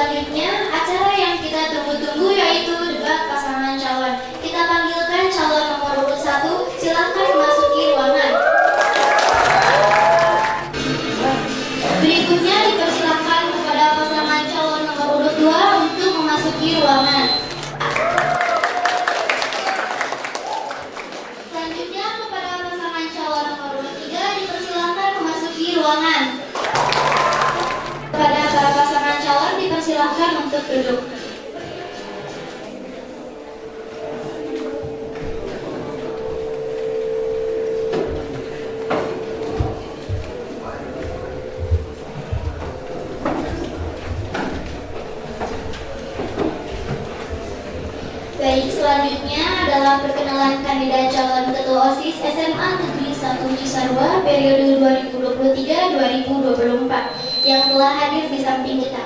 selanjutnya acara yang kita tunggu-tunggu yaitu debat pasangan calon. Kita panggilkan calon nomor urut 1, silakan memasuki ruangan. Berikutnya dipersilakan kepada pasangan calon nomor urut 2 untuk memasuki ruangan. Selanjutnya kepada pasangan calon nomor urut 3 dipersilakan memasuki ruangan. Kepada para pasangan calon dipersilakan untuk duduk. Baik, selanjutnya adalah perkenalan kandidat calon ketua OSIS SMA Negeri 1 Cisarua periode 2023-2024 yang telah hadir di samping kita.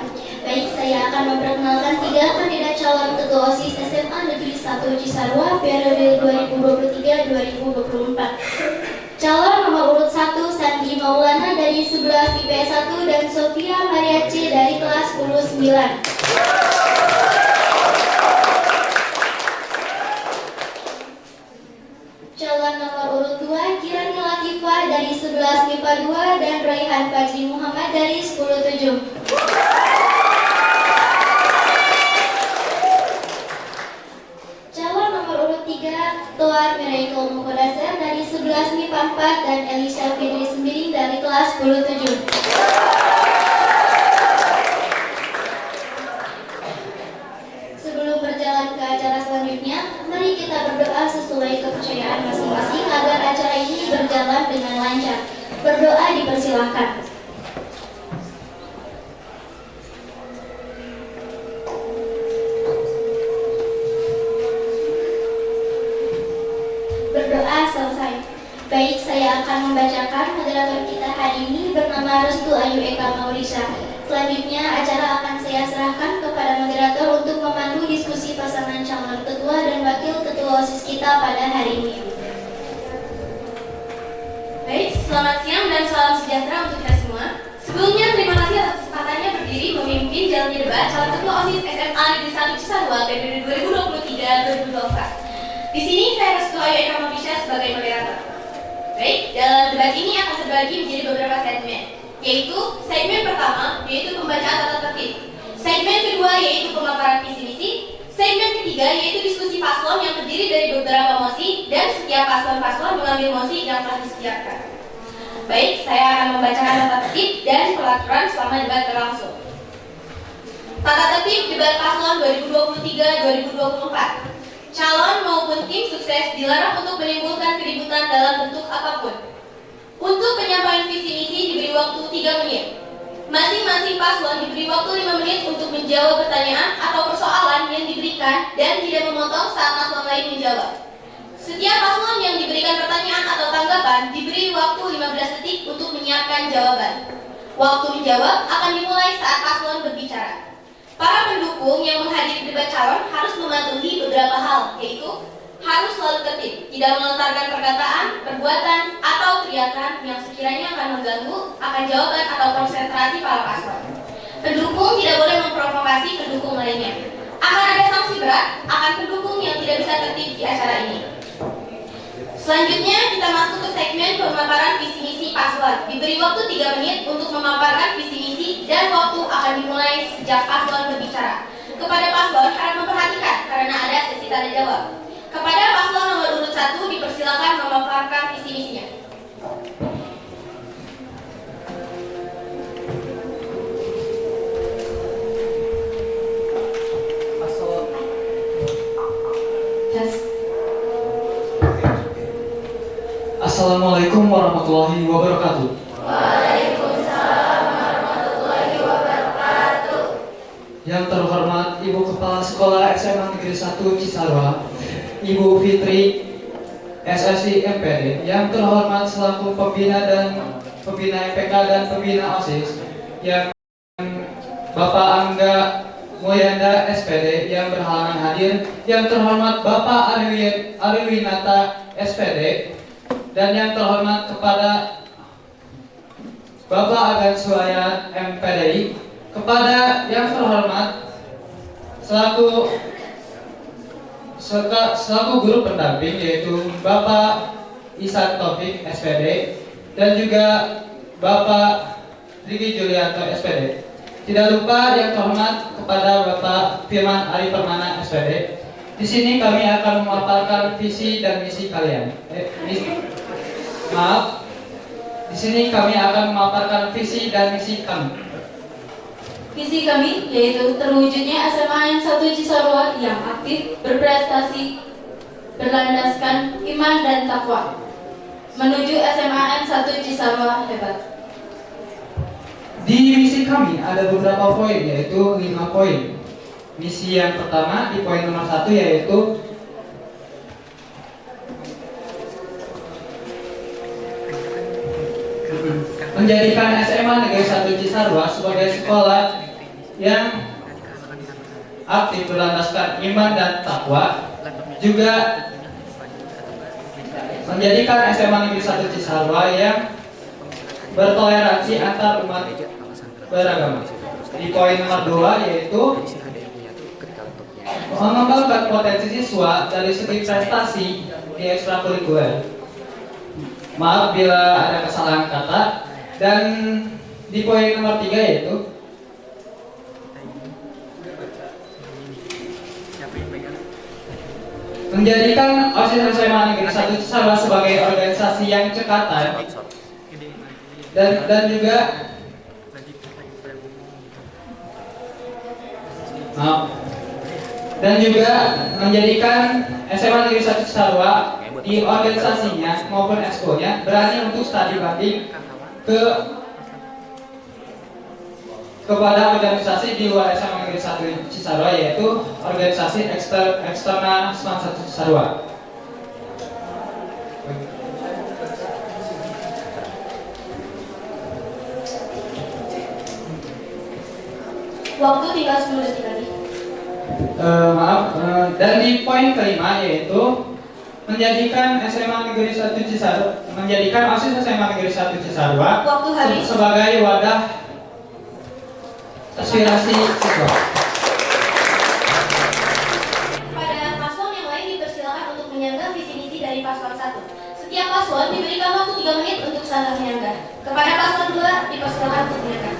Baik, saya akan memperkenalkan 3 kandidat calon ketua OSIS SMA Negeri 1 Cisarua periode 2023-2024. Calon nomor urut 1 Sandi Maulana dari 11 IPS 1 dan Sofia Maria C dari kelas 10-9. Calon nomor urut 2 Kirani Latifah dari 11 MIPA 2 dan Raihan Fajri Muhammad dari 10-7. Calon nomor urut 3 Toar Miraikul Mukodasar dari 11 MIPA 4 dan Elisha Fitri Sembiring dari kelas 10-7. Sebelum berjalan ke acara selanjutnya, mari kita berdoa sesuai kepercayaan masing-masing agar acara ini berjalan dengan lancar. Berdoa dipersilakan. Berdoa selesai. Baik, saya akan membacakan. Moderator kita hari ini bernama Restu Ayu Eka Maurisa. Selanjutnya acara akan saya serahkan kepada moderator untuk memandu diskusi pasangan calon ketua dan wakil ketua OSIS kita pada hari ini. Baik, selamat siang dan salam sejahtera untuk kita semua. Sebelumnya terima kasih atas kesempatannya berdiri memimpin jalannya debat calon ketua OSIS SMA Negeri 1 Cisarua periode 2023-2024. Di sini saya Restu Ayu Eka Maurisa sebagai moderator. Baik, dalam debat ini akan terbagi menjadi beberapa segmen, yaitu segmen pertama yaitu pembacaan tata tertib, segmen kedua yaitu pemaparan visi misi, segmen ketiga yaitu diskusi paslon yang terdiri dari beberapa mosi dan setiap paslon mengambil mosi yang telah disediakan. Baik, saya akan membacakan tata tertib dan peraturan selama debat berlangsung. Tata tertib debat paslon 2023-2024. Calon maupun tim sukses dilarang untuk menimbulkan keributan dalam bentuk apapun. Untuk penyampaian visi misi diberi waktu 3 menit. Masing-masing paslon diberi waktu 5 menit untuk menjawab pertanyaan atau persoalan yang diberikan dan tidak memotong saat paslon lain menjawab. Setiap paslon yang diberikan pertanyaan atau tanggapan diberi waktu 15 detik untuk menyiapkan jawaban. Waktu menjawab akan dimulai saat paslon berbicara. Para pendukung yang menghadiri debat calon harus mematuhi beberapa hal, yaitu harus selalu tertib, tidak melontarkan perkataan, perbuatan, atau teriakan yang sekiranya akan mengganggu akan jawaban atau konsentrasi para paslon. Pendukung tidak boleh memprovokasi pendukung lainnya. Akan ada sanksi berat akan pendukung yang tidak bisa tertib di acara ini. Selanjutnya kita masuk ke segmen pemaparan visi misi paslon. Diberi waktu 3 menit untuk memaparkan visi misi dan waktu akan dimulai sejak paslon berbicara. Kepada paslon harap memperhatikan karena ada sesi tanya jawab. Kepada paslon nomor urut 1 dipersilakan memaparkan visi misinya. Assalamualaikum warahmatullahi wabarakatuh. Waalaikumsalam warahmatullahi wabarakatuh. Yang terhormat Ibu Kepala Sekolah SMA Negeri 1 Cisarua, Ibu Fitri SSI MPD. Yang terhormat selaku pembina MPK dan pembina OSIS, yang Bapak Angga Moyanda SPD yang berhalangan hadir. Yang terhormat Bapak Ariwinata SPD. Dan yang terhormat kepada Bapak Agan Suaya MPDI, kepada yang terhormat selaku guru pendamping yaitu Bapak Ihsan Taufik SPD dan juga Bapak Riki Julianto SPD. Tidak lupa yang terhormat kepada Bapak Firman Ari Permana SPD. Di sini kami akan memaparkan visi dan misi kalian. Di sini kami akan memaparkan visi dan misi kami. Visi kami yaitu terwujudnya SMA yang 1 Cisarua yang aktif, berprestasi, berlandaskan iman dan takwa, menuju SMA 1 Cisarua hebat. Di misi kami ada beberapa poin, yaitu 5 poin. Misi yang pertama di poin nomor 1 yaitu menjadikan SMA Negeri 1 Cisarua sebagai sekolah yang aktif berlandaskan iman dan takwa, juga menjadikan SMA Negeri 1 Cisarua yang bertoleransi antar umat beragama. Di poin nomor 2 yaitu mengembangkan potensi siswa dari segi prestasi di ekstrakurikuler. Maaf bila ada kesalahan kata. Dan di poin nomor 3 yaitu menjadikan OSIS SMA Negeri 1 Cisarua sebagai organisasi yang cekatan dan juga menjadikan SMA Negeri 1 Cisarua di organisasinya maupun ekskulnya berani untuk studi banding kepada organisasi di luar SMA Negeri 1 Cisarua, yaitu organisasi eksternal SMA 1 Cisarua. Waktu tinggal 10 detik lagi. Dan di poin kelima yaitu menjadikan SMA Negeri 1 Cisarua, menjadikan OSIS SMA Negeri 1 Cisarua sebagai wadah aspirasi siswa. Pada paslon yang lain dipersilakan untuk menyanggah visi misi dari paslon 1. Setiap paslon diberikan waktu 3 menit untuk sanggah menyanggah. Kepada paslon 2 dipersilakan untuk menyanggah.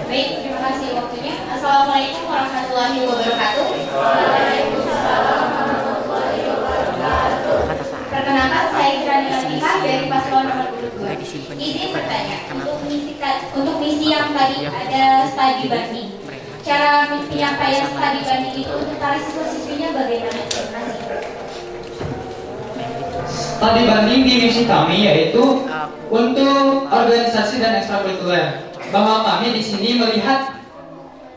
Baik, terima kasih waktunya. Assalamualaikum warahmatullahi wabarakatuh. Perkenalkan, saya Kirani Latifah dari paslon nomor 2. Izin bertanya, untuk misi yang tadi ada studi banding. Cara penyampaian studi banding itu untuk para siswa-siswinya bagaimana? Terima kasih. Studi banding di misi kami yaitu untuk organisasi dan ekstrakurikuler. Bahwa kami di sini melihat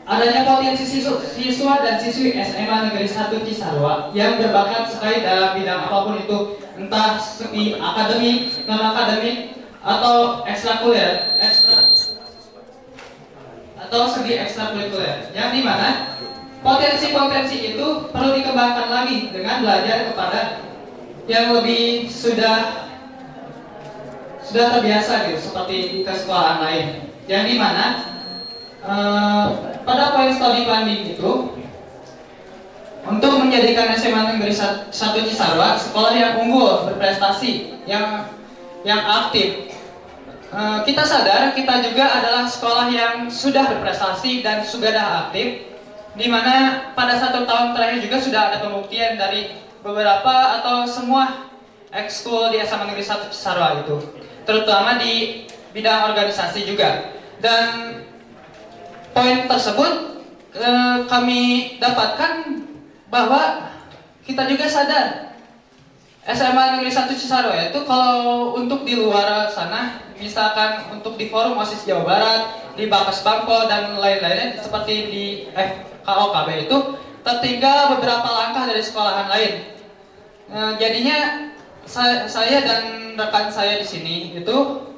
adanya potensi siswa dan siswi SMA Negeri 1 Cisarua yang berbakat sekali dalam bidang apapun itu, entah segi akademik, non akademik, atau ekstrakurikuler, atau segi ekstrakurikuler, yang dimana potensi-potensi itu perlu dikembangkan lagi dengan belajar kepada yang lebih sudah terbiasa gitu, seperti di sekolahan lain, yang dimana pada poin studi banding itu untuk menjadikan SMA Negeri 1 Cisarua sekolah yang unggul, berprestasi, yang aktif. Kita sadar kita juga adalah sekolah yang sudah berprestasi dan sudah aktif, di mana pada 1 tahun terakhir juga sudah ada pembuktian dari beberapa atau semua ekskul di SMA Negeri 1 Cisarua itu, terutama di bidang organisasi juga. Dan poin tersebut kami dapatkan bahwa kita juga sadar SMA Negeri 1 Cisarua itu kalau untuk di luar sana, misalkan untuk di forum OSIS Jawa Barat, di Bakas Bangpol dan lain-lainnya seperti di FKOKB itu tertinggal beberapa langkah dari sekolahan lain. Jadinya saya dan rekan saya di sini itu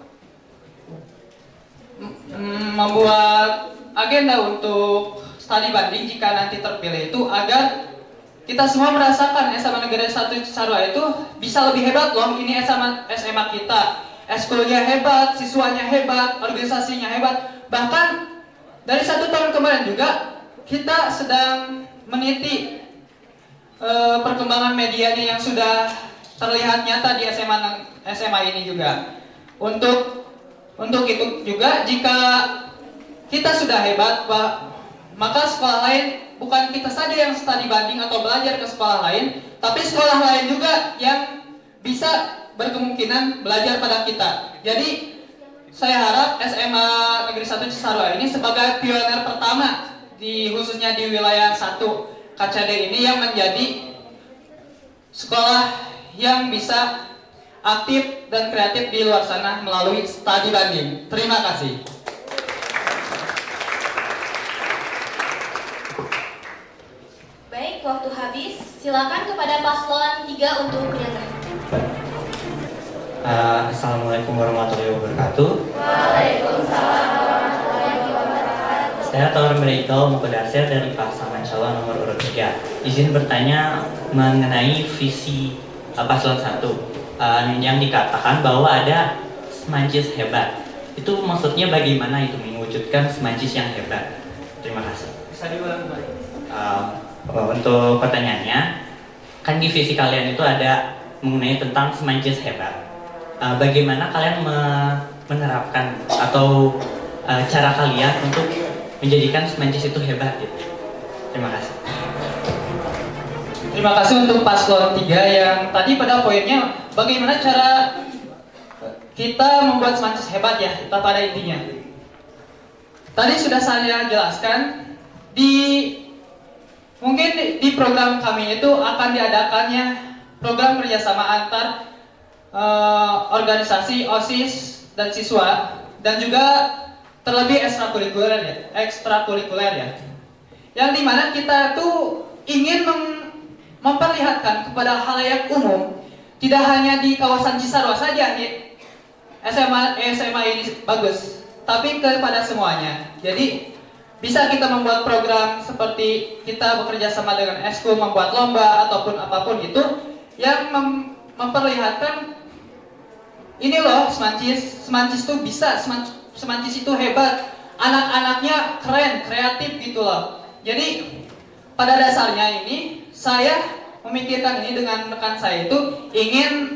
membuat agenda untuk studi banding jika nanti terpilih itu agar kita semua merasakan SMA Negeri 1 Cisarua itu bisa lebih hebat loh. Ini SMA kita, eskulnya hebat, siswanya hebat, organisasinya hebat, bahkan dari 1 tahun kemarin juga kita sedang meniti perkembangan medianya yang sudah terlihat nyata di SMA ini juga. Untuk itu juga, jika kita sudah hebat, maka sekolah lain, bukan kita saja yang studi banding atau belajar ke sekolah lain, tapi sekolah lain juga yang bisa berkemungkinan belajar pada kita. Jadi saya harap SMA Negeri 1 Cisarua ini sebagai pioner pertama khususnya di wilayah 1 KCD ini yang menjadi sekolah yang bisa aktif dan kreatif di luar sana melalui studi banding. Terima kasih. Baik, waktu habis. Silakan kepada paslon 3 untuk menyatakan. Assalamualaikum warahmatullahi wabarakatuh. Waalaikumsalam warahmatullahi wabarakatuh. Saya Taur Miraikal Mukodarsir dari pasangan calon nomor urut 3. Izin bertanya mengenai visi paslon 1 yang dikatakan bahwa ada Semancis hebat. Itu maksudnya bagaimana itu mewujudkan Semancis yang hebat? Terima kasih. Bisa diulang kembali. Untuk pertanyaannya, kan di visi kalian itu ada mengenai tentang Semancis hebat. Bagaimana kalian menerapkan atau cara kalian untuk menjadikan Semancis itu hebat gitu? Terima kasih. Terima kasih untuk paslon 3 yang tadi pada poinnya bagaimana cara kita membuat Semancis hebat ya, kita pada intinya. Tadi sudah saya jelaskan mungkin di program kami itu akan diadakannya program kerjasama antar organisasi, OSIS, dan siswa, dan juga terlebih ekstrakurikuler ya. Yang dimana kita tuh ingin memperlihatkan kepada halayak umum, tidak hanya di kawasan Cisarua saja nih, SMA ini bagus, tapi kepada semuanya. Jadi bisa kita membuat program seperti kita bekerja sama dengan Eskum, membuat lomba ataupun apapun itu yang memperlihatkan ini loh Semancis tuh bisa, Semancis itu hebat, anak-anaknya keren, kreatif gitu loh. Jadi pada dasarnya ini saya memikirkan ini dengan rekan saya itu ingin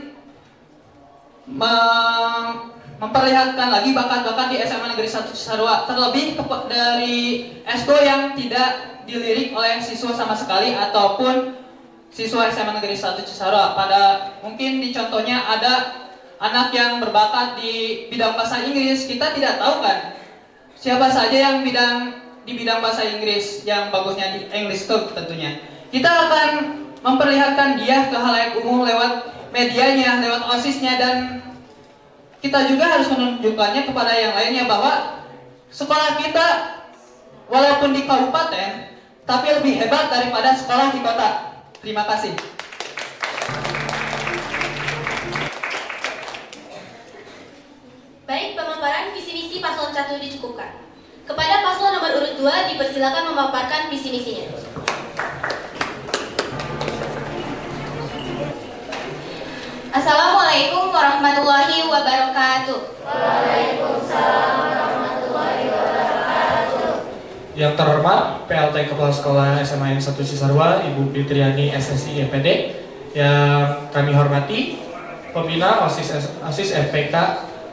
memperlihatkan lagi bakat-bakat di SMA Negeri 1 Cisarua, terlebih dari Esko yang tidak dilirik oleh siswa sama sekali ataupun siswa SMA Negeri 1 Cisarua. Mungkin di contohnya ada anak yang berbakat di bidang bahasa Inggris, kita tidak tahu kan siapa saja yang di bidang bahasa Inggris yang bagusnya di English Talk tentunya. Kita akan memperlihatkan dia ke halayak umum lewat medianya, lewat OSIS-nya, dan kita juga harus menunjukkannya kepada yang lainnya bahwa sekolah kita walaupun di kabupaten tapi lebih hebat daripada sekolah di kota. Terima kasih. Baik, pemaparan visi misi paslon 1 dicukupkan. Kepada paslon nomor urut 2 dipersilakan memaparkan visi misinya. Assalamualaikum warahmatullahi wabarakatuh. Waalaikumsalam warahmatullahi wabarakatuh. Yang terhormat PLT Kepala Sekolah SMA N 1 Cisarua, Ibu Fitriani SSI EPD. Yang kami hormati Pembina OSIS FPK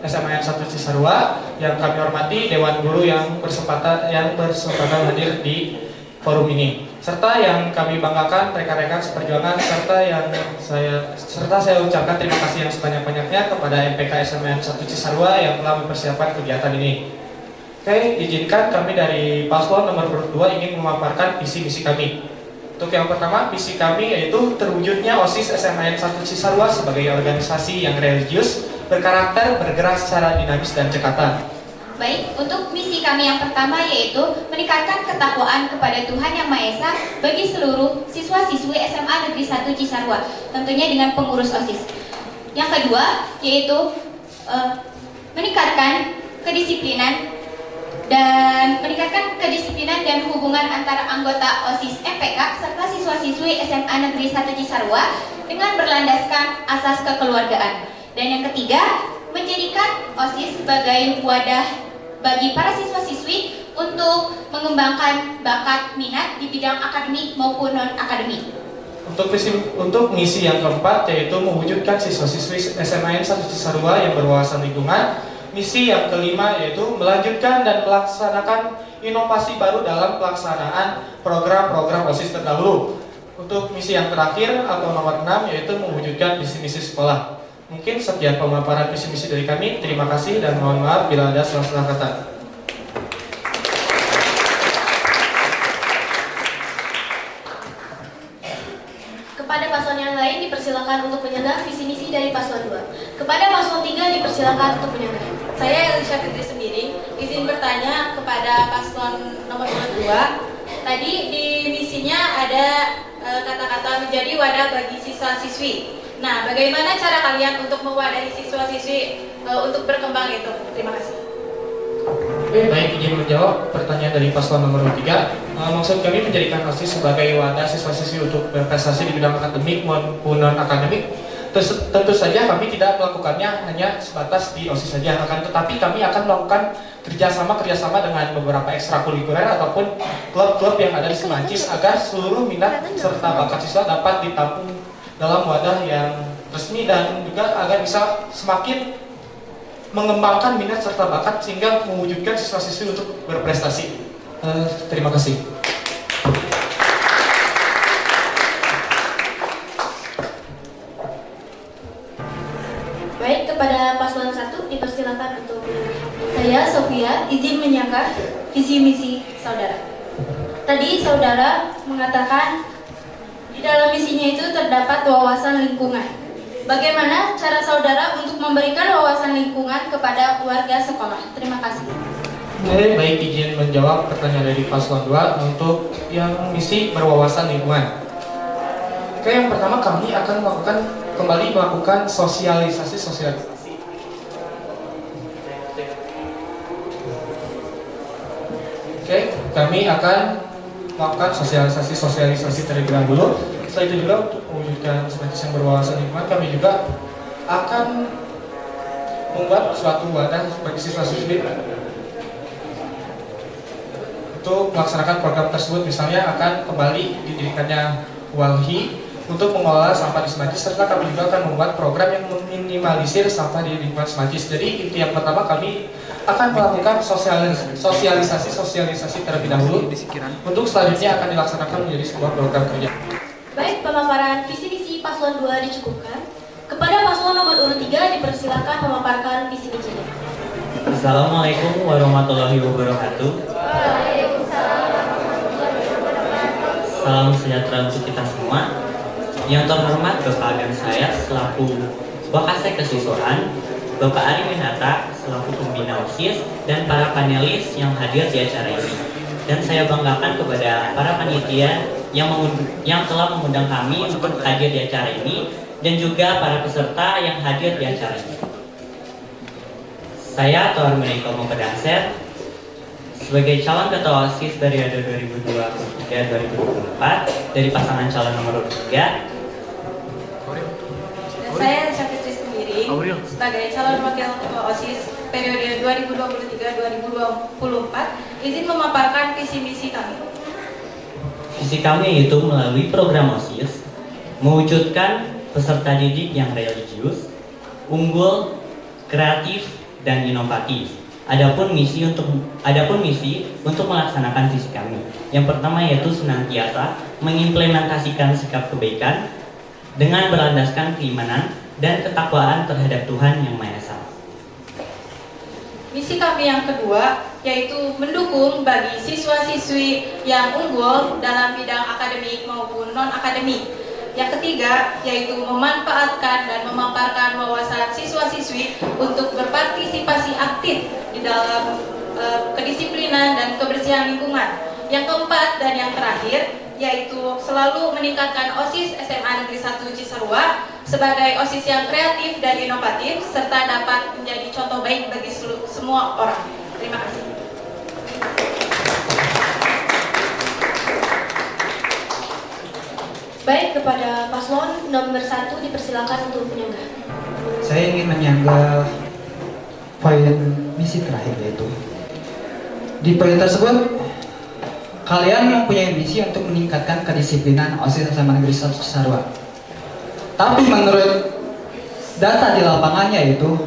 SMA N 1 Cisarua. Yang kami hormati Dewan Guru yang berkesempatan hadir di forum ini, serta yang kami banggakan rekan-rekan seperjuangan, serta saya ucapkan terima kasih yang sebanyak-banyaknya kepada MPK SMA N 1 Cisarua yang telah mempersiapkan kegiatan ini. Oke, izinkan kami dari paslon nomor urut 2 ingin memaparkan visi misi kami. Untuk yang pertama, visi kami yaitu terwujudnya OSIS SMA N 1 Cisarua sebagai organisasi yang religius, berkarakter, bergerak secara dinamis dan cekatan. Baik, untuk misi kami yang pertama yaitu meningkatkan ketakwaan kepada Tuhan Yang Maha Esa bagi seluruh siswa-siswi SMA Negeri 1 Cisarua, tentunya dengan pengurus OSIS. Yang kedua yaitu meningkatkan kedisiplinan dan hubungan antara anggota OSIS MPK serta siswa-siswi SMA Negeri 1 Cisarua dengan berlandaskan asas kekeluargaan. Dan yang ketiga, menjadikan OSIS sebagai wadah bagi para siswa-siswi untuk mengembangkan bakat minat di bidang akademik maupun non-akademik. Untuk misi yang keempat yaitu mewujudkan siswa-siswi SMAN 1 Cisarua yang berwawasan lingkungan. Misi yang kelima yaitu melanjutkan dan melaksanakan inovasi baru dalam pelaksanaan program-program OSIS terdahulu. Untuk misi yang terakhir atau nomor 6 yaitu mewujudkan visi-misi sekolah. Mungkin sekian pemaparan visi-misi dari kami. Terima kasih dan mohon maaf bila ada salah-salah kata. Kepada paslon yang lain dipersilakan untuk menyanggah visi misi dari paslon 2. Kepada paslon 3 dipersilakan untuk menyanggah. Saya Elisha Fitri Sembiring, izin bertanya kepada paslon nomor 2. Tadi di misinya ada kata-kata menjadi wadah bagi siswa-siswi. Nah, bagaimana cara kalian untuk mewadahi siswa-siswi untuk berkembang itu? Terima kasih. Baik, izin menjawab pertanyaan dari paslon nomor 3. Maksud kami menjadikan OSIS sebagai wadah siswa-siswi untuk berprestasi di bidang akademik maupun non-akademik. Tentu saja kami tidak melakukannya hanya sebatas di OSIS saja, tetapi kami akan melakukan kerjasama dengan beberapa ekstrakurikuler ataupun klub-klub yang ada di Semancis agar seluruh minat serta bakat siswa dapat ditampung dalam wadah yang resmi dan juga agar bisa semakin mengembangkan minat serta bakat sehingga mewujudkan siswa-siswi untuk berprestasi. Terima kasih. Baik, kepada paslon 1 dipersilakan untuk menyanggah. Saya Sofia izin menyanggah visi misi saudara. Tadi saudara mengatakan di dalam misinya itu terdapat wawasan lingkungan. Bagaimana cara saudara untuk memberikan wawasan lingkungan kepada warga sekolah? Terima kasih. Baik, izin menjawab pertanyaan dari paslon 2 untuk yang misi berwawasan lingkungan. Oke, yang pertama kami akan kembali melakukan sosialisasi. Oke, kami akan melakukan sosialisasi terlebih dahulu. Setelah itu juga untuk mewujudkan Semancis yang berwawasan lingkungan, kami juga akan membuat suatu wadah bagi siswa-siswi untuk melaksanakan program tersebut. Misalnya akan kembali didirikannya Walhi untuk mengelola sampah di Semancis, serta kami juga akan membuat program yang meminimalisir sampah di lingkungan Semancis. Jadi inti yang pertama kami akan melakukan sosialisasi terlebih dahulu untuk selanjutnya akan dilaksanakan menjadi sebuah program kerja. Baik, pemaparan visi misi paslon 2 dicukupkan. Kepada paslon nomor urut 3 dipersilakan memaparkan visi misinya. Assalamualaikum warahmatullahi wabarakatuh. Salam sejahtera untuk kita semua. Yang terhormat Bapak dan saya selaku Wakasek Kesiswaan, Bapak Ari Winata selaku pembina OSIS, dan para panelis yang hadir di acara ini. Dan saya banggakan kepada para panitia yang telah mengundang kami untuk hadir di acara ini, dan juga para peserta yang hadir di acara ini. Saya Tohar Meniko Mopedangser sebagai calon ketua OSIS periode 2023-2024 dari pasangan calon nomor 3. Dan saya Elisha Fitri Sembiring sebagai calon wakil ketua OSIS periode 2023-2024 izin memaparkan visi misi kami. Visi kami yaitu melalui program OSIS mewujudkan peserta didik yang religius, unggul, kreatif, dan inovatif. Adapun misi untuk melaksanakan visi kami. Yang pertama yaitu senantiasa mengimplementasikan sikap kebaikan dengan berlandaskan keimanan dan ketakwaan terhadap Tuhan Yang Maha Esa. Misi kami yang kedua yaitu mendukung bagi siswa-siswi yang unggul dalam bidang akademik maupun non-akademik. Yang ketiga yaitu memanfaatkan dan memaparkan wawasan siswa-siswi untuk berpartisipasi aktif di dalam kedisiplinan dan kebersihan lingkungan. Yang keempat dan yang terakhir yaitu selalu meningkatkan OSIS SMA Negeri 1 Cisarua sebagai OSIS yang kreatif dan inovatif serta dapat menjadi contoh baik bagi semua orang. Terima kasih. Baik, kepada paslon nomor 1 dipersilakan untuk menyanggah. Saya ingin menyanggah poin misi terakhir yaitu Di poin tersebut, kalian mempunyai misi untuk meningkatkan kedisiplinan OSIS SMA Negeri 1 Cisarua. Tapi menurut data di lapangannya itu,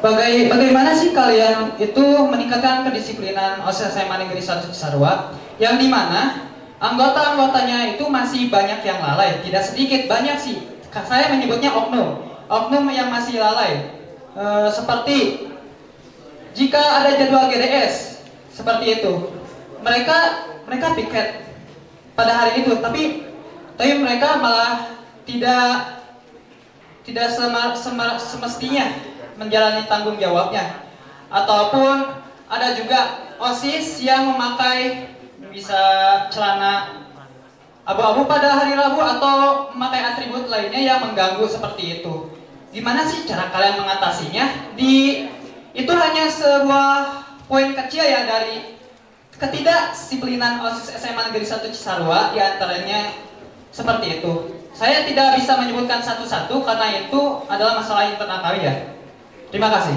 bagaimana sih kalian itu meningkatkan kedisiplinan OSIS SMA Negeri 1 Cisarua, yang dimana anggota-anggotanya itu masih banyak yang lalai, tidak sedikit, banyak sih. Saya menyebutnya oknum yang masih lalai. Seperti jika ada jadwal GDS, seperti itu, mereka piket pada hari itu, tapi mereka malah tidak semestinya menjalani tanggung jawabnya. Ataupun ada juga OSIS yang memakai bisa celana abu-abu pada hari Rabu atau memakai atribut lainnya yang mengganggu seperti itu. Gimana sih cara kalian mengatasinya? Itu hanya sebuah poin kecil ya dari ketidakdisiplinan OSIS SMA Negeri 1 Cisarua, diantaranya seperti itu. Saya tidak bisa menyebutkan satu-satu karena itu adalah masalah internal kami ya. Terima kasih.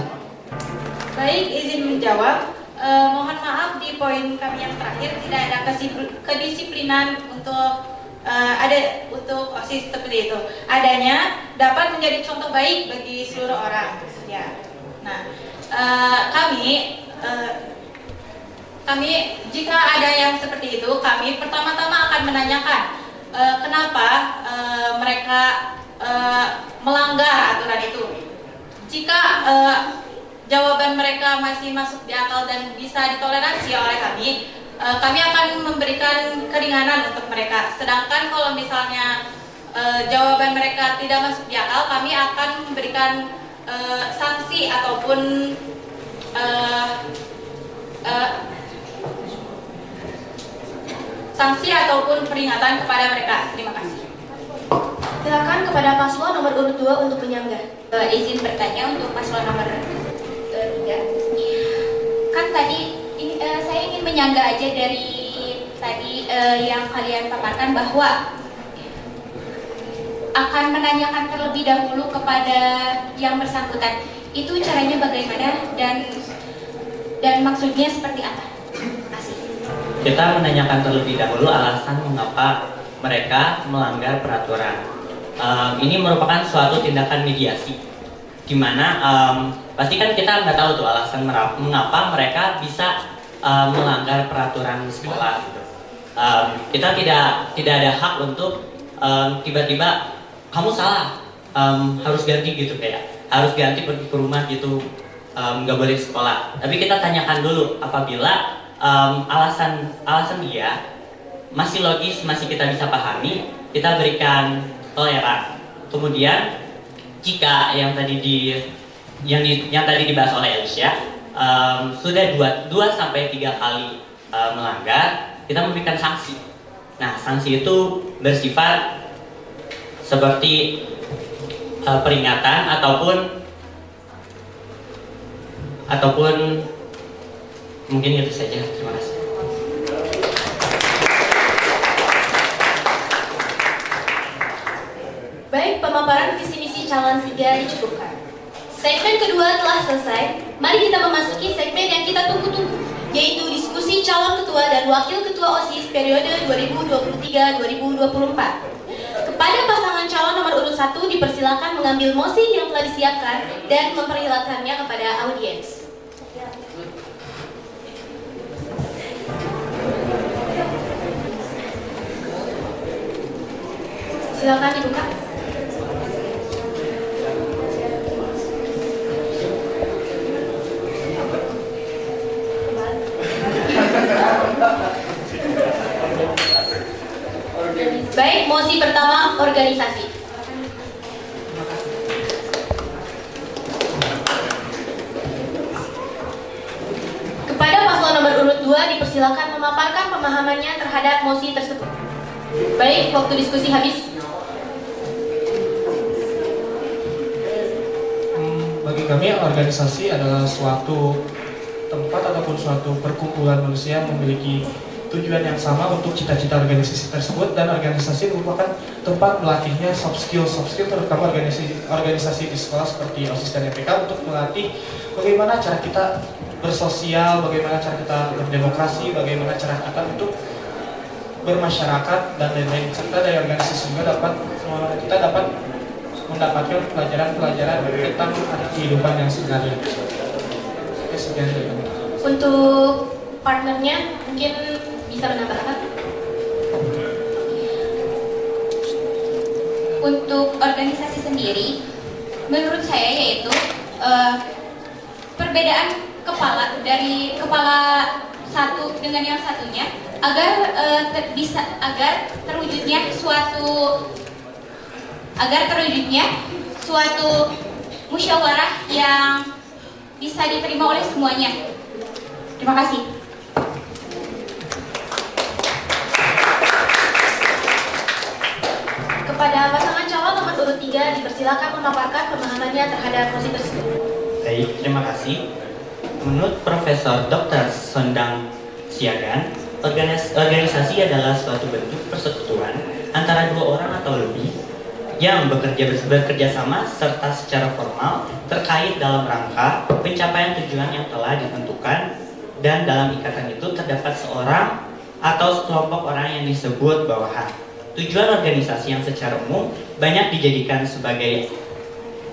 Baik, izin menjawab. Mohon maaf di poin kami yang terakhir tidak ada kedisiplinan untuk untuk OSIS seperti itu. Adanya dapat menjadi contoh baik bagi seluruh orang. Ya. Nah, kami jika ada yang seperti itu, kami pertama-tama akan menanyakan kenapa mereka melanggar aturan itu. Jika jawaban mereka masih masuk di akal dan bisa ditoleransi oleh kami akan memberikan keringanan untuk mereka. Sedangkan kalau misalnya jawaban mereka tidak masuk di akal, kami akan memberikan sanksi ataupun peringatan kepada mereka. Terima kasih. Silakan kepada paslon nomor urut 2 untuk menyanggah. Izin bertanya untuk paslon nomor 3. Kan tadi saya ingin menyanggah aja dari tadi yang kalian paparkan bahwa akan menanyakan terlebih dahulu kepada yang bersangkutan. Itu caranya bagaimana dan maksudnya seperti apa? Terima kasih. Kita menanyakan terlebih dahulu alasan mengapa mereka melanggar peraturan. Ini merupakan suatu tindakan mediasi, di mana pasti kan kita nggak tahu tuh alasan mengapa mereka bisa melanggar peraturan sekolah. Gitu. Kita tidak ada hak untuk tiba-tiba kamu salah, harus ganti gitu, kayak harus ganti pergi ke rumah gitu, nggak boleh sekolah. Tapi kita tanyakan dulu apabila alasan dia masih logis, masih kita bisa pahami, kita berikan toleran. Kemudian jika yang tadi dibahas oleh Alicia sudah 2 sampai 3 kali melanggar, kita memberikan sanksi. Nah, sanksi itu bersifat seperti peringatan ataupun mungkin itu saja. Terima kasih. Baik, pemaparan visi misi calon 3 dicukupkan. Segmen kedua telah selesai. Mari kita memasuki segmen yang kita tunggu-tunggu, yaitu diskusi calon ketua dan wakil ketua OSIS periode 2023-2024. Kepada pasangan calon nomor urut 1 dipersilakan mengambil mosi yang telah disiapkan dan memperlihatkannya kepada audiens. Silakan dibuka. Baik, mosi pertama organisasi. Kepada paslon nomor urut 2 dipersilakan memaparkan pemahamannya terhadap mosi tersebut. Baik, waktu diskusi habis. Bagi kami, organisasi adalah suatu tempat ataupun suatu perkumpulan manusia yang memiliki tujuan yang sama untuk cita-cita organisasi tersebut, dan organisasi merupakan tempat melatihnya soft skill terutama organisasi di sekolah seperti OSIS dan MPK untuk melatih bagaimana cara kita bersosial, bagaimana cara kita berdemokrasi, bagaimana cara kita untuk bermasyarakat dan lain-lain, serta dari organisasi juga kita dapat mendapatkan pelajaran-pelajaran tentang kehidupan yang sebenarnya. Oke, sekian dari kami. Untuk partnernya mungkin bisa menambahkan. Untuk organisasi sendiri, menurut saya yaitu perbedaan kepala dari kepala satu dengan yang satunya agar terwujudnya suatu musyawarah yang bisa diterima oleh semuanya. Terima kasih. Kepada pasangan calon nomor urut 3 dipersilakan memaparkan pemahamannya terhadap mosi tersebut. Baik, terima kasih. Menurut Profesor Dr. Sondang Siagan, organisasi adalah suatu bentuk persekutuan antara dua orang atau lebih yang bekerja sama serta secara formal terkait dalam rangka pencapaian tujuan yang telah ditentukan, dan dalam ikatan itu terdapat seorang atau sekelompok orang yang disebut bawahan. Tujuan organisasi yang secara umum banyak dijadikan sebagai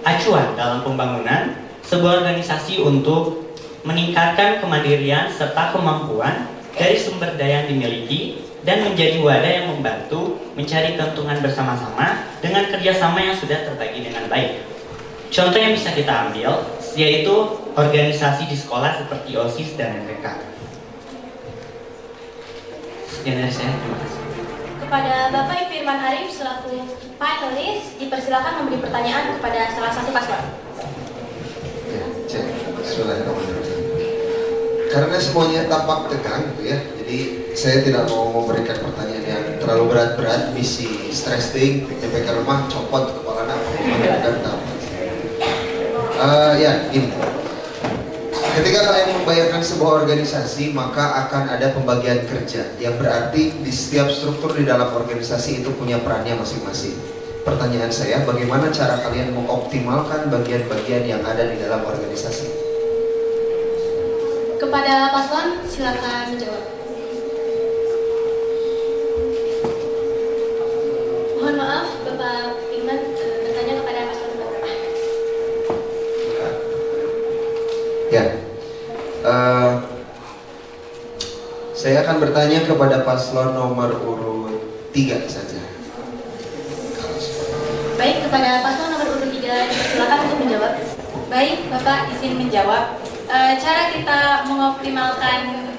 acuan dalam pembangunan sebuah organisasi untuk meningkatkan kemandirian serta kemampuan dari sumber daya yang dimiliki dan menjadi wadah yang membantu mencari keuntungan bersama-sama dengan kerjasama yang sudah terbagi dengan baik. Contoh yang bisa kita ambil yaitu organisasi di sekolah seperti OSIS dan MPK. Sekian dari saya, terima kasih. Kepada Bapak Firman Arif selaku panelis dipersilakan memberi pertanyaan kepada salah satu paslon. Ya, cek. Bismillahirrahmanirrahim. Karena semuanya tampak tegang gitu ya, jadi saya tidak mau memberikan pertanyaan yang terlalu berat-berat, misi stressing, sampai ke rumah copot kepala apa dan ya ini. Ketika kalian membayangkan sebuah organisasi, maka akan ada pembagian kerja, yang berarti di setiap struktur di dalam organisasi itu punya perannya masing-masing. Pertanyaan saya, bagaimana cara kalian mengoptimalkan bagian-bagian yang ada di dalam organisasi? Kepada paslon silakan menjawab. Mohon maaf Bapak Firman bertanya kepada paslon Bapak. Ya, saya akan bertanya kepada paslon nomor urut 3 saja. Baik, kepada paslon nomor urut 3 silakan untuk menjawab. Baik, Bapak izin menjawab. Cara kita mengoptimalkan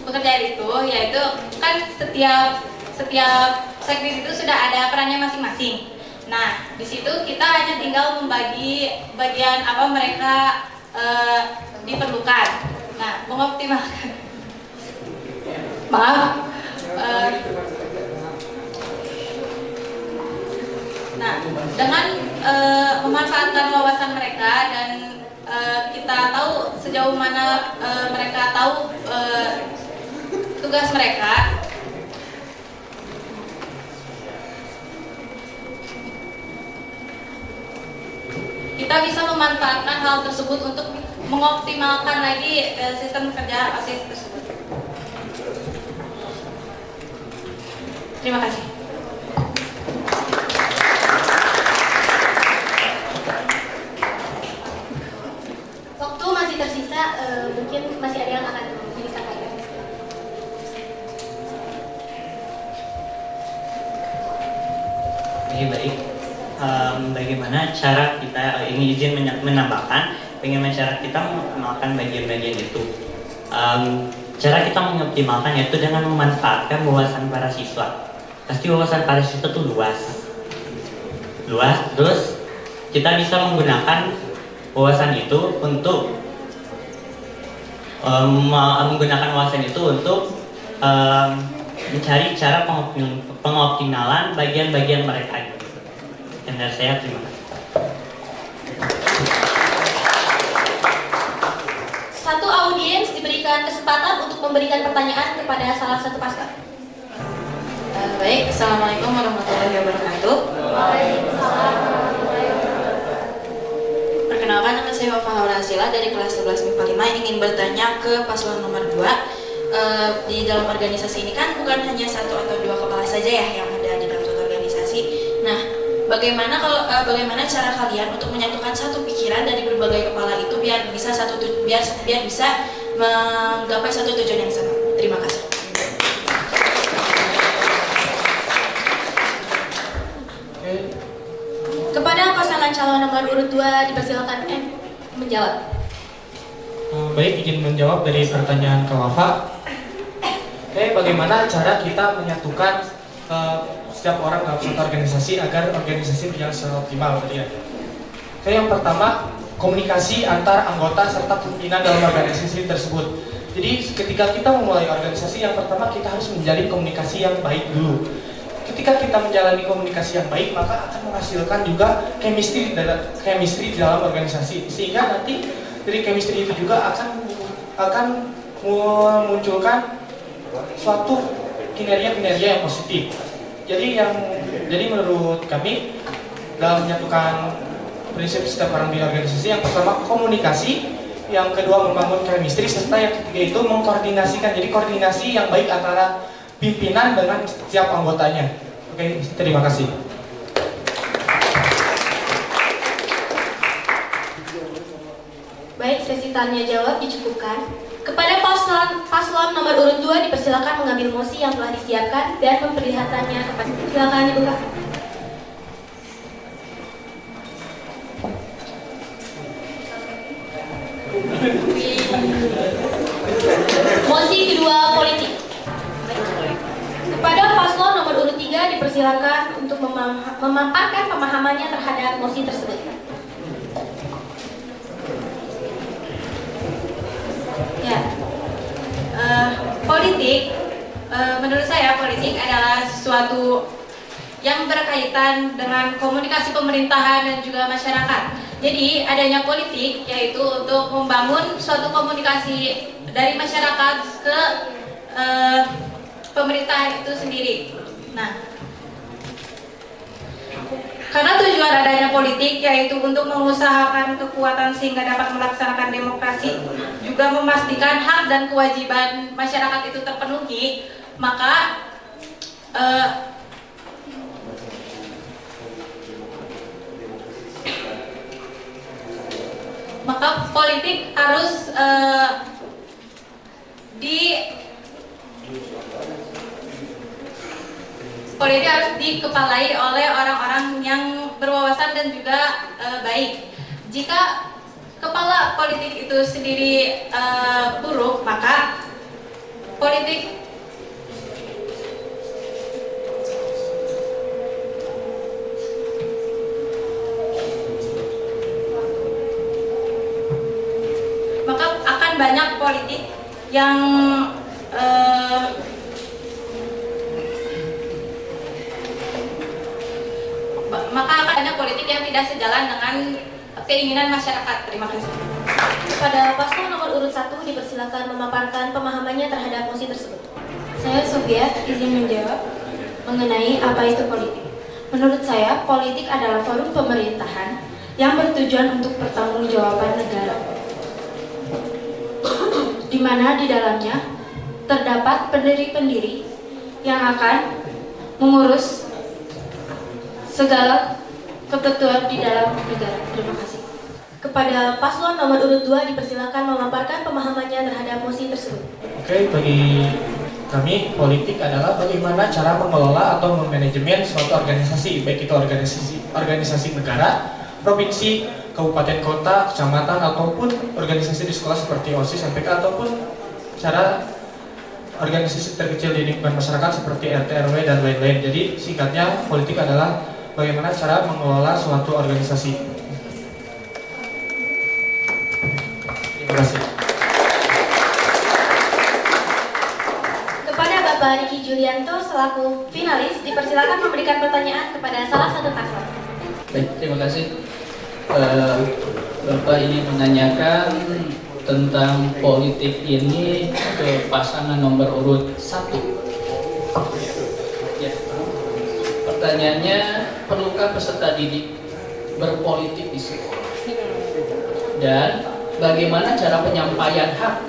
pekerjaan itu, yaitu kan setiap sektor itu sudah ada perannya masing-masing. Nah, di situ kita hanya tinggal membagi bagian apa mereka diperlukan. Nah, mengoptimalkan. Maaf. Nah, dengan memanfaatkan wawasan mereka dan kita tahu sejauh mana mereka tahu tugas mereka, kita bisa memanfaatkan hal tersebut untuk mengoptimalkan lagi sistem kerja OSIS tersebut. Terima kasih. Waktu masih tersisa, mungkin masih ada yang akan disampaikan. Baik. Bagaimana cara kita ini izin menambahkan bagaimana cara kita mengoptimalkan bagian-bagian itu. Cara kita mengoptimalkan yaitu dengan memanfaatkan wawasan para siswa. Pasti wawasan para siswa itu luas, terus kita bisa menggunakan wawasan itu untuk mencari cara pengoptimalan bagian-bagian mereka. Dan dari saya, terima kasih. Satu audiens diberikan kesempatan untuk memberikan pertanyaan kepada salah satu paslon. Baik, Assalamualaikum warahmatullahi wabarakatuh. Perkenalkan Perkenalkan, nama saya Wafa Haurasila dari kelas 11 MIPA 5, ingin bertanya ke paslon nomor 2. Di dalam organisasi ini kan bukan hanya 1 atau 2 kepala saja ya yang ada di dalam suatu organisasi. Nah, bagaimana cara kalian untuk menyatukan satu pikiran dari berbagai kepala itu biar bisa menggapai satu tujuan yang sama? Terima kasih. Kepada pasangan calon nomor urut 2 dipersilakan menjawab. Baik, izin menjawab dari pertanyaan Kak Wafa. Oke, bagaimana cara kita menyatukan setiap orang dalam suatu organisasi agar organisasi berjalan secara optimal tadi ya. Oke, yang pertama, komunikasi antar anggota serta pimpinan dalam organisasi tersebut. Jadi ketika kita memulai organisasi, yang pertama kita harus menjalin komunikasi yang baik dulu. Ketika kita menjalani komunikasi yang baik, maka akan menghasilkan juga chemistry di dalam organisasi, sehingga nanti dari chemistry itu juga akan memunculkan suatu kinerja-kinerja yang positif. Jadi menurut kami dalam menyatukan prinsip setiap orang di organisasi, yang pertama komunikasi, yang kedua membangun chemistry, serta yang ketiga itu mengkoordinasikan. Jadi koordinasi yang baik antara pimpinan dengan setiap anggotanya. Oke, terima kasih. Baik, sesi tanya jawab dicukupkan. Kepada paslon nomor urut 2 dipersilakan mengambil mosi yang telah disiapkan dan memperlihatkannya kepada. Silakan dibuka. Mosi kedua politik. Kepada paslon nomor urut 3 dipersilakan untuk memaparkan pemahamannya terhadap mosi tersebut. Ya, politik, menurut saya politik adalah sesuatu yang berkaitan dengan komunikasi pemerintahan dan juga masyarakat. Jadi adanya politik yaitu untuk membangun suatu komunikasi dari masyarakat ke pemerintahan itu sendiri. Nah, karena tujuan adanya politik yaitu untuk mengusahakan kekuatan sehingga dapat melaksanakan demokrasi, juga memastikan hak dan kewajiban masyarakat itu terpenuhi, maka politik harus dikepalai oleh orang-orang yang berwawasan dan juga baik. Jika kepala politik itu sendiri buruk, maka politik akan banyak politik yang tidak sejalan dengan keinginan masyarakat. Terima kasih. Pada paslon nomor urut 1 dipersilakan memaparkan pemahamannya terhadap mosi tersebut. Saya Sofia, izin menjawab mengenai apa itu politik. Menurut saya, politik adalah forum pemerintahan yang bertujuan untuk pertanggungjawaban negara, di mana di dalamnya terdapat pendiri-pendiri yang akan mengurus segala ketentuan di dalam negara. Terima kasih. Kepada paslon nomor urut 2 dipersilakan memaparkan pemahamannya terhadap mosi tersebut. Oke, bagi kami politik adalah bagaimana cara mengelola atau memanajemen suatu organisasi, baik itu organisasi negara, provinsi, kabupaten kota, kecamatan, ataupun organisasi di sekolah seperti OSIS, MPK, ataupun cara organisasi terkecil di lingkungan masyarakat seperti RT, RW, dan lain-lain. Jadi singkatnya, politik adalah bagaimana cara mengelola suatu organisasi. Terima kasih. Kepada Bapak Riki Julianto selaku finalis dipersilakan memberikan pertanyaan kepada salah satu paslon. Baik, terima kasih. Bapak ini menanyakan tentang politik ini ke pasangan nomor urut 1. Ya. Pertanyaannya, perlukah peserta didik berpolitik di sekolah? dan bagaimana cara penyampaian hak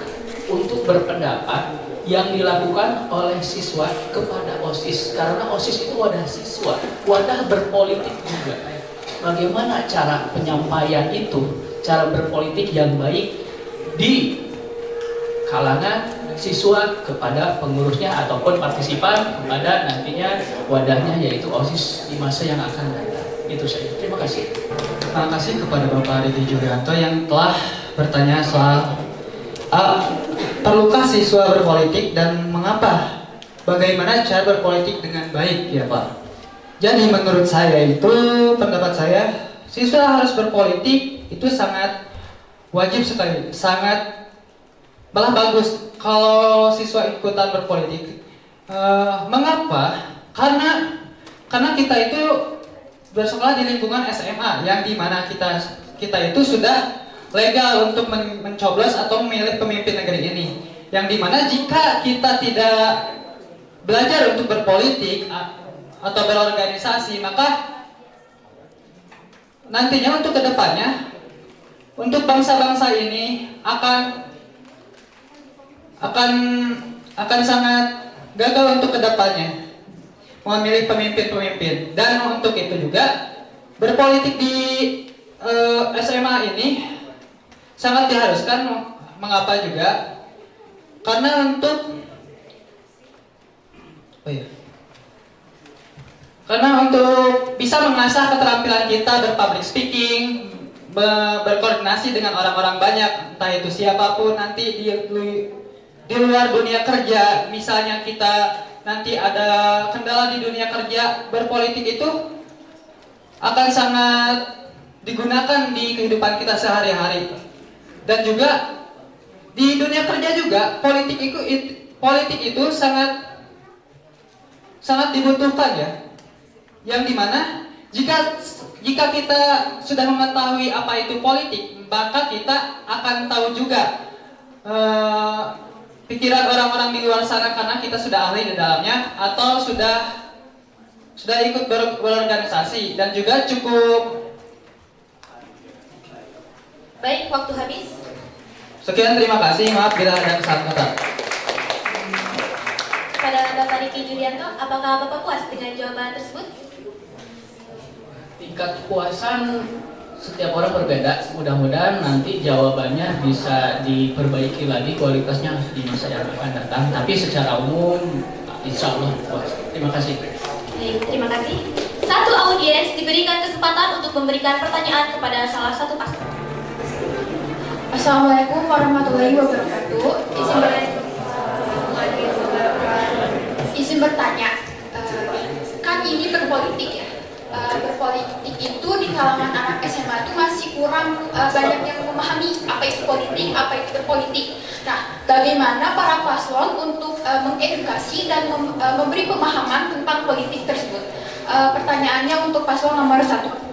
untuk berpendapat yang dilakukan oleh siswa kepada OSIS, karena OSIS itu wadah siswa, wadah berpolitik juga. Bagaimana cara penyampaian itu, cara berpolitik yang baik di kalangan siswa kepada pengurusnya ataupun partisipan kepada nantinya wadahnya yaitu OSIS di masa yang akan datang. Itu saja. Terima kasih. Terima kasih kepada Bapak Riki Julianto yang telah bertanya soal perlukah siswa berpolitik dan mengapa? Bagaimana cara berpolitik dengan baik ya Pak? Jadi menurut saya itu, pendapat saya, siswa harus berpolitik itu sangat wajib sekali, sangat malah bagus kalau siswa ikutan berpolitik. Mengapa? Karena kita itu bersekolah di lingkungan SMA yang dimana kita itu sudah legal untuk mencoblos atau memilih pemimpin negeri ini. Yang dimana jika kita tidak belajar untuk berpolitik atau berorganisasi, maka nantinya untuk kedepannya, untuk bangsa-bangsa ini akan sangat gagal untuk kedepannya memilih pemimpin-pemimpin. Dan untuk itu juga berpolitik di SMA ini sangat diharuskan. Mengapa juga? Karena untuk bisa mengasah keterampilan kita berpublic speaking, berkoordinasi dengan orang-orang banyak, entah itu siapapun nanti di luar dunia kerja. Misalnya kita nanti ada kendala di dunia kerja, berpolitik itu akan sangat digunakan di kehidupan kita sehari-hari. Dan juga di dunia kerja juga politik itu sangat dibutuhkan ya. Yang dimana jika kita sudah mengetahui apa itu politik, maka kita akan tahu juga pikiran orang-orang di luar sana, karena kita sudah ahli di dalamnya atau sudah ikut berorganisasi. Dan juga cukup. Baik, waktu habis. Sekian, terima kasih. Maaf bila ada kesalahan kata. Pada Bapak Riki Julianto, apakah Bapak puas dengan jawaban tersebut? Tingkat kepuasan setiap orang berbeda. Mudah-mudahan nanti jawabannya bisa diperbaiki lagi kualitasnya di masa yang akan datang. Tapi secara umum, insya Allah puas. Terima kasih. Baik, terima kasih. Satu audiens diberikan kesempatan untuk memberikan pertanyaan kepada salah satu paslon. Assalamualaikum warahmatullahi wabarakatuh. Izin bertanya, kan ini berpolitik ya. Berpolitik itu di kalangan anak SMA itu masih kurang banyak yang memahami apa itu politik, apa itu berpolitik. Nah, bagaimana para paslon untuk mengedukasi dan memberi pemahaman tentang politik tersebut? Pertanyaannya untuk paslon nomor 1.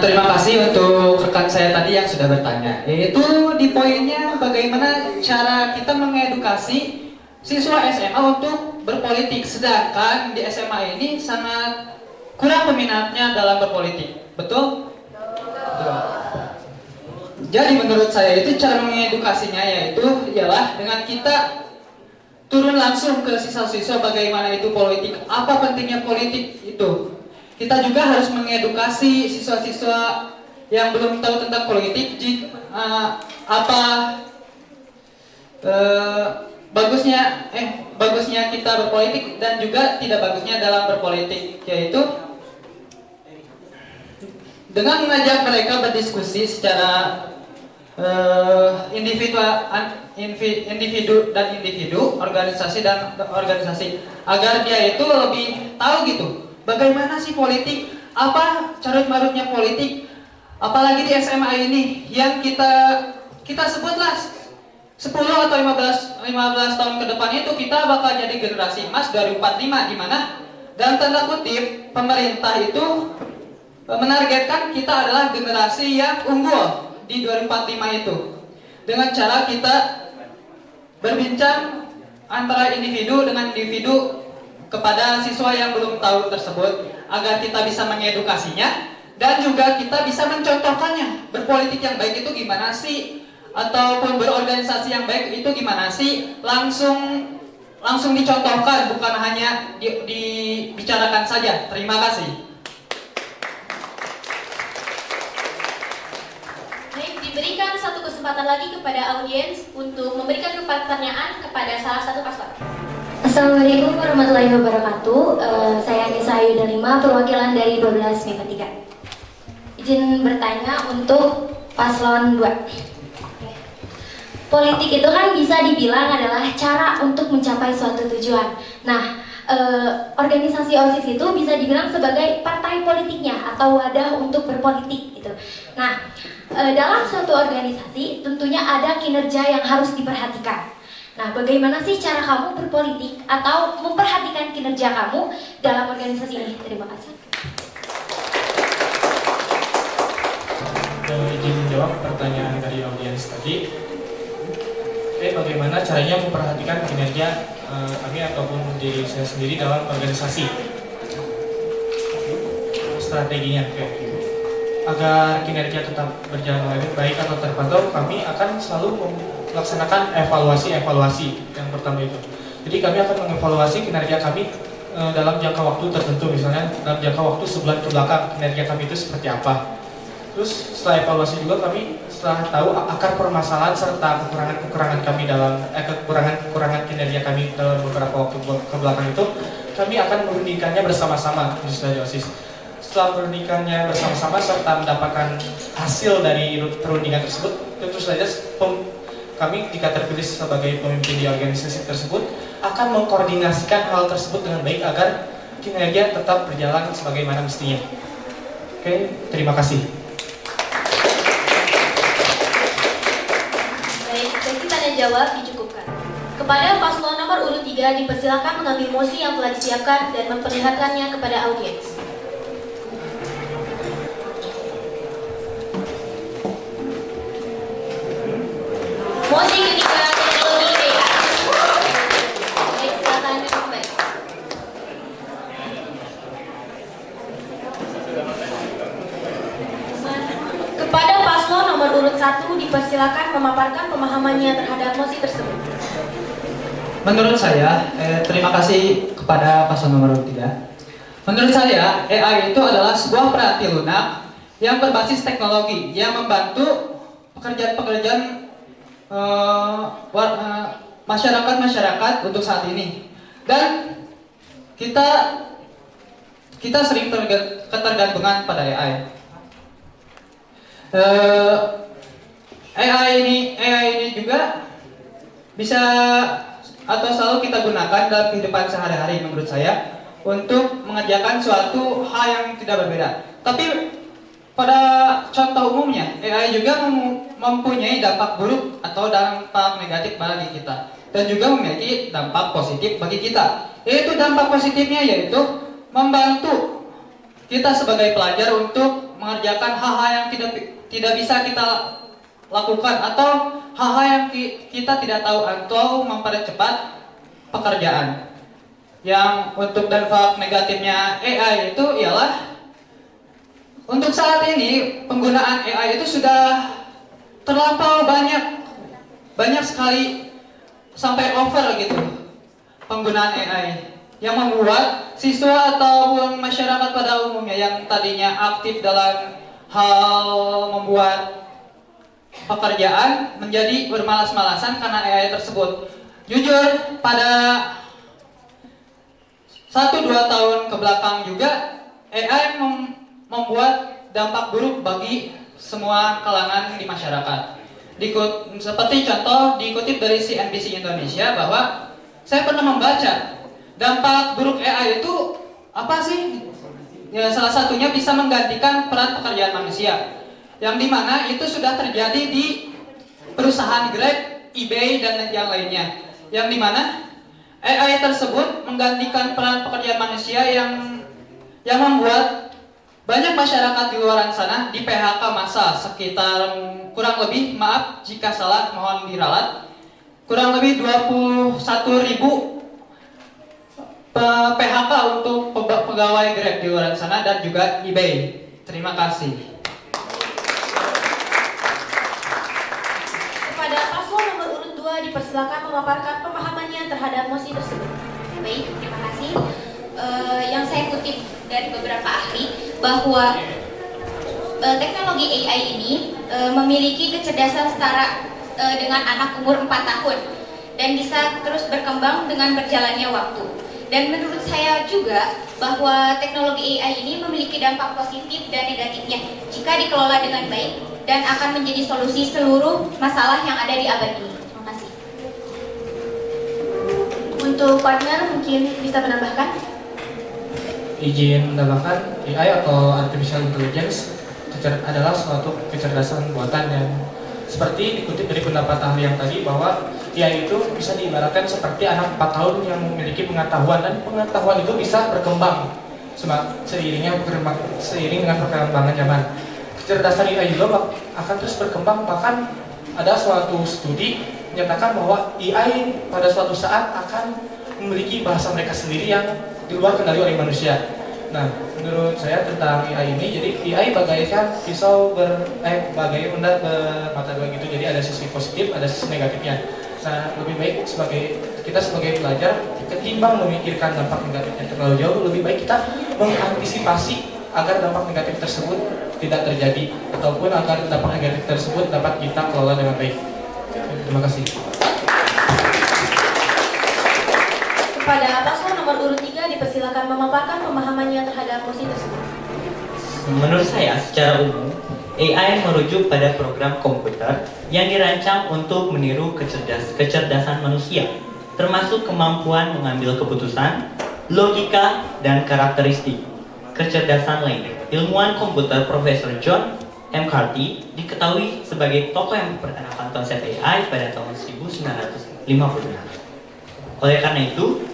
Terima kasih untuk rekan saya tadi yang sudah bertanya. Yaitu di poinnya bagaimana cara kita mengedukasi siswa SMA untuk berpolitik, sedangkan di SMA ini sangat kurang peminatnya dalam berpolitik. Betul? Betul. Jadi menurut saya itu cara mengedukasinya ialah dengan kita turun langsung ke siswa-siswa bagaimana itu politik, apa pentingnya politik itu. Kita juga harus mengedukasi siswa-siswa yang belum tahu tentang politik, bagusnya kita berpolitik dan juga tidak bagusnya dalam berpolitik, yaitu dengan mengajak mereka berdiskusi secara individu, organisasi dan organisasi, agar dia itu lebih tahu gitu. Bagaimana sih politik? Apa carut-marutnya politik? Apalagi di SMA ini yang kita sebutlah 10 atau 15 tahun ke depan itu kita bakal jadi generasi emas 2045, di mana dalam tanda kutip pemerintah itu menargetkan kita adalah generasi yang unggul di 2045 itu. Dengan cara kita berbincang antara individu dengan individu kepada siswa yang belum tahu tersebut, agar kita bisa mengedukasinya dan juga kita bisa mencontohkannya. Berpolitik yang baik itu gimana sih? Ataupun berorganisasi yang baik itu gimana sih? Langsung dicontohkan, bukan hanya dibicarakan saja. Terima kasih. Baik, diberikan satu kesempatan lagi kepada audiens untuk memberikan pertanyaan kepada salah satu paslon. Assalamualaikum warahmatullahi wabarakatuh. Saya Nisa Ayu Dalima, perwakilan dari 12 MIPA 3. Izin bertanya untuk paslon 2. Politik itu kan bisa dibilang adalah cara untuk mencapai suatu tujuan. Nah, organisasi OSIS itu bisa dibilang sebagai partai politiknya atau wadah untuk berpolitik gitu. Nah, dalam suatu organisasi tentunya ada kinerja yang harus diperhatikan. Nah, bagaimana sih cara kamu berpolitik atau memperhatikan kinerja kamu dalam organisasi ini? Terima kasih. Izin menjawab pertanyaan dari audiens tadi. Bagaimana caranya memperhatikan kinerja kami ataupun diri saya sendiri dalam organisasi? Strateginya, agar kinerja tetap berjalan lebih baik atau terpantau, kami akan selalu melaksanakan evaluasi yang pertama itu. Jadi kami akan mengevaluasi kinerja kami dalam jangka waktu tertentu, misalnya dalam jangka waktu sebulan ke belakang kinerja kami itu seperti apa. Terus setelah evaluasi juga kami setelah tahu akar permasalahan serta kekurangan kami dalam kekurangan kinerja kami dalam beberapa waktu ke belakang itu, kami akan merundingkannya bersama-sama di OSIS. Setelah merundingkannya bersama-sama serta mendapatkan hasil dari perundingan tersebut, tentu saja kami jika terpilih sebagai pemimpin di organisasi tersebut akan mengkoordinasikan hal tersebut dengan baik agar kinerja tetap berjalan sebagaimana mestinya. Oke, terima kasih. Baik, sesi tanya jawab dicukupkan. Kepada paslon nomor urut 3 dipersilakan mengambil mosi yang telah disiapkan dan memperlihatkannya kepada audiens. Mosi ketiga teknologi AI. Baik, silakan kembali. Kepada paslon nomor urut 1 dipersilakan memaparkan pemahamannya terhadap mosi tersebut. Menurut saya, terima kasih kepada paslon nomor 3. Menurut saya, AI itu adalah sebuah perangkat lunak yang berbasis teknologi yang membantu pekerjaan-pekerjaan masyarakat untuk saat ini. Dan kita sering ketergantungan pada AI. AI ini juga bisa atau selalu kita gunakan dalam kehidupan sehari-hari menurut saya untuk mengerjakan suatu hal yang tidak berbeda. Tapi pada contoh umumnya, AI juga mempunyai dampak buruk atau dampak negatif bagi kita, dan juga memiliki dampak positif bagi kita. Yaitu dampak positifnya yaitu membantu kita sebagai pelajar untuk mengerjakan hal-hal yang tidak bisa kita lakukan atau hal-hal yang kita tidak tahu atau mempercepat pekerjaan. Yang untuk dampak negatifnya AI itu ialah untuk saat ini penggunaan AI itu sudah terlampau banyak sekali sampai over gitu penggunaan AI yang membuat siswa ataupun masyarakat pada umumnya yang tadinya aktif dalam hal membuat pekerjaan menjadi bermalas-malasan karena AI tersebut. Jujur pada 1-2 tahun ke belakang juga AI membuat dampak buruk bagi semua kalangan di masyarakat. Seperti contoh dikutip dari CNBC Indonesia bahwa saya pernah membaca dampak buruk AI itu apa sih? Ya, salah satunya bisa menggantikan peran pekerjaan manusia, yang dimana itu sudah terjadi di perusahaan Grab, eBay dan yang lainnya, yang dimana AI tersebut menggantikan peran pekerjaan manusia yang membuat banyak masyarakat di luar sana di PHK massal sekitar kurang lebih, maaf jika salah mohon diralat, kurang lebih 21.000 PHK untuk pegawai Grab di luar sana dan juga eBay. Terima kasih. Kepada paslon nomor urut 2 dipersilakan memaparkan pemahamannya terhadap mosi tersebut. Baik, terima kasih. Yang saya kutip dari beberapa ahli bahwa teknologi AI ini memiliki kecerdasan setara dengan anak umur 4 tahun dan bisa terus berkembang dengan berjalannya waktu. Dan menurut saya juga bahwa teknologi AI ini memiliki dampak positif dan negatifnya jika dikelola dengan baik dan akan menjadi solusi seluruh masalah yang ada di abad ini. Terima kasih. Untuk partner mungkin bisa menambahkan? Izin menambahkan, AI atau Artificial Intelligence adalah suatu kecerdasan buatan yang seperti dikutip dari pendapat ahli yang tadi bahwa AI itu bisa diibaratkan seperti anak 4 tahun yang memiliki pengetahuan, dan pengetahuan itu bisa berkembang seiring dengan perkembangan zaman. Kecerdasan AI juga akan terus berkembang, bahkan ada suatu studi menyatakan bahwa AI pada suatu saat akan memiliki bahasa mereka sendiri yang di luar kendali oleh manusia. Nah, menurut saya tentang AI ini, jadi AI bagaikan pisau bagai benda bermata dua gitu. Jadi ada sisi positif, ada sisi negatifnya. Nah, lebih baik kita sebagai pelajar, ketimbang memikirkan dampak negatifnya terlalu jauh, lebih baik kita mengantisipasi agar dampak negatif tersebut tidak terjadi, ataupun agar dampak negatif tersebut dapat kita kelola dengan baik. Terima kasih. Kepada paslon nomor urut 3 dipersilakan memaparkan pemahamannya terhadap mosi tersebut. Menurut saya, secara umum, AI merujuk pada program komputer yang dirancang untuk meniru kecerdasan manusia, termasuk kemampuan mengambil keputusan, logika, dan karakteristik kecerdasan lainnya. Ilmuwan komputer Profesor John McCarthy diketahui sebagai tokoh yang memperkenalkan konsep AI pada tahun 1950. Oleh karena itu,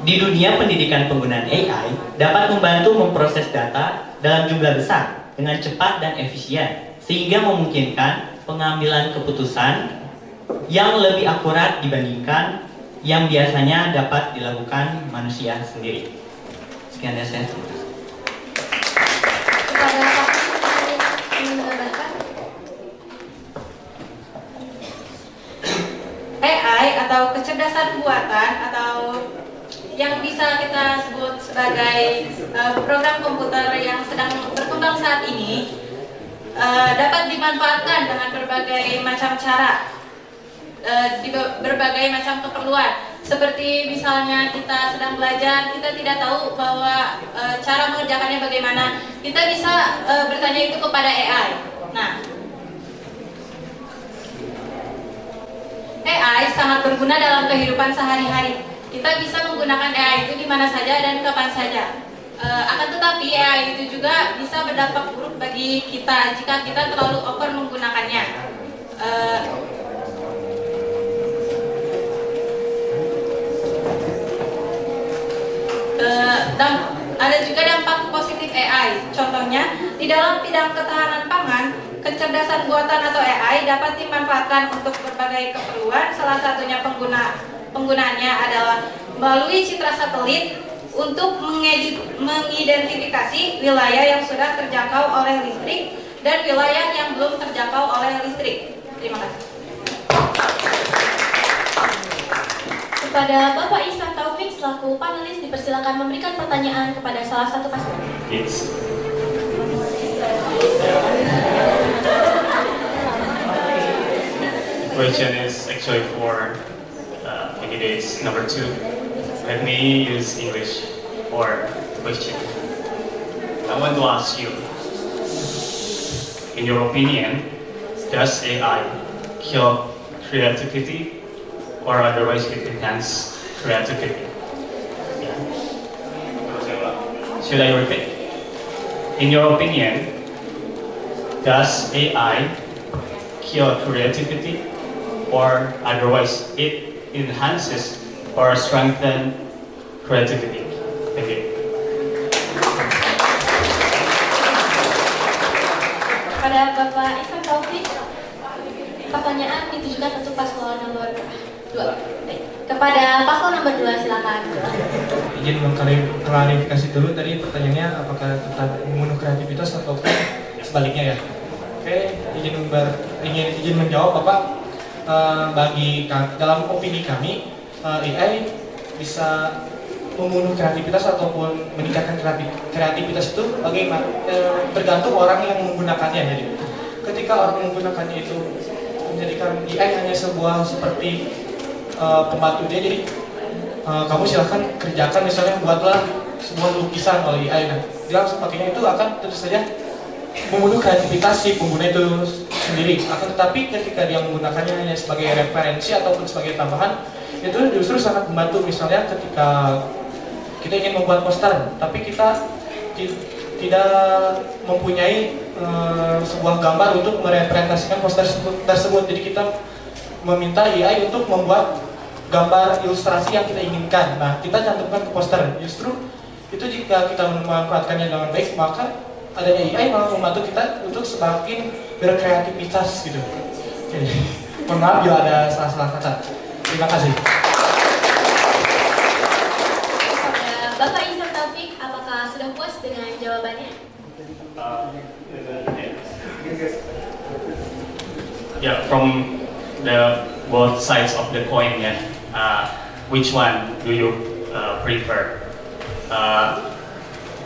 di dunia pendidikan, penggunaan AI dapat membantu memproses data dalam jumlah besar dengan cepat dan efisien, sehingga memungkinkan pengambilan keputusan yang lebih akurat dibandingkan yang biasanya dapat dilakukan manusia sendiri. Sekian dari saya. Kepada paslon ingin menambahkan, AI atau kecerdasan buatan atau yang bisa kita sebut sebagai program komputer yang sedang berkembang saat ini dapat dimanfaatkan dengan berbagai macam cara, di berbagai macam keperluan. Seperti misalnya kita sedang belajar, kita tidak tahu bahwa cara mengerjakannya bagaimana, kita bisa bertanya itu kepada AI. Nah, AI sangat berguna dalam kehidupan sehari-hari. Kita bisa menggunakan AI itu di mana saja dan kapan saja. Akan tetapi AI itu juga bisa berdampak buruk bagi kita jika kita terlalu over menggunakannya. Dan ada juga dampak positif AI. Contohnya, di dalam bidang ketahanan pangan, kecerdasan buatan atau AI dapat dimanfaatkan untuk berbagai keperluan. Salah satunya penggunaannya adalah melalui citra satelit untuk mengidentifikasi wilayah yang sudah terjangkau oleh listrik dan wilayah yang belum terjangkau oleh listrik. Terima kasih. Kepada Bapak Ihsan Taufik selaku panelis dipersilakan memberikan pertanyaan kepada salah satu paslon. Yes. Question is actually for candidates number 2. Let me use English for the question. I want to ask you, in your opinion, does AI kill creativity or otherwise it enhance creativity? Yeah. Should I repeat? In your opinion, does AI kill creativity or otherwise it enhances or strengthens creativity? Thank you. Kepada Bapak Ihsan Taufik, pertanyaan ditujukan untuk paslon nomor 2. Kepada paslon nomor 2 silakan. izin mengklarifikasi dulu tadi pertanyaannya apakah tentang membunuh kreativitas ataupun sebaliknya ya. Oke, izin menjawab Bapak. Dalam opini kami, AI bisa membunuh kreativitas ataupun meningkatkan kreativitas itu bagaimana tergantung orang yang menggunakannya. Jadi ketika orang menggunakannya itu menjadikan AI hanya sebuah seperti pembantu dia, jadi kamu silahkan kerjakan, misalnya buatlah sebuah lukisan oleh AI. Nah, dia langsung pakainya itu akan tentu saja membunuh kreativitas si pengguna itu sendiri. Akan tetapi ketika dia menggunakannya hanya sebagai referensi ataupun sebagai tambahan, itu justru sangat membantu. Misalnya ketika kita ingin membuat poster, tapi kita tidak mempunyai sebuah gambar untuk merepresentasikan poster tersebut. Jadi kita meminta AI untuk membuat gambar ilustrasi yang kita inginkan. Nah, kita cantumkan ke poster. Justru itu jika kita memanfaatkannya dengan baik, maka adanya AI malah membantu kita untuk semakin berkreativitas gitu. Oke. Mohon maaf bila ada salah-salah kata. Terima kasih. Bapak Ihsan Taufik, apakah sudah puas dengan jawabannya? Yeah, from the both sides of the coin, yeah. Which one do you prefer?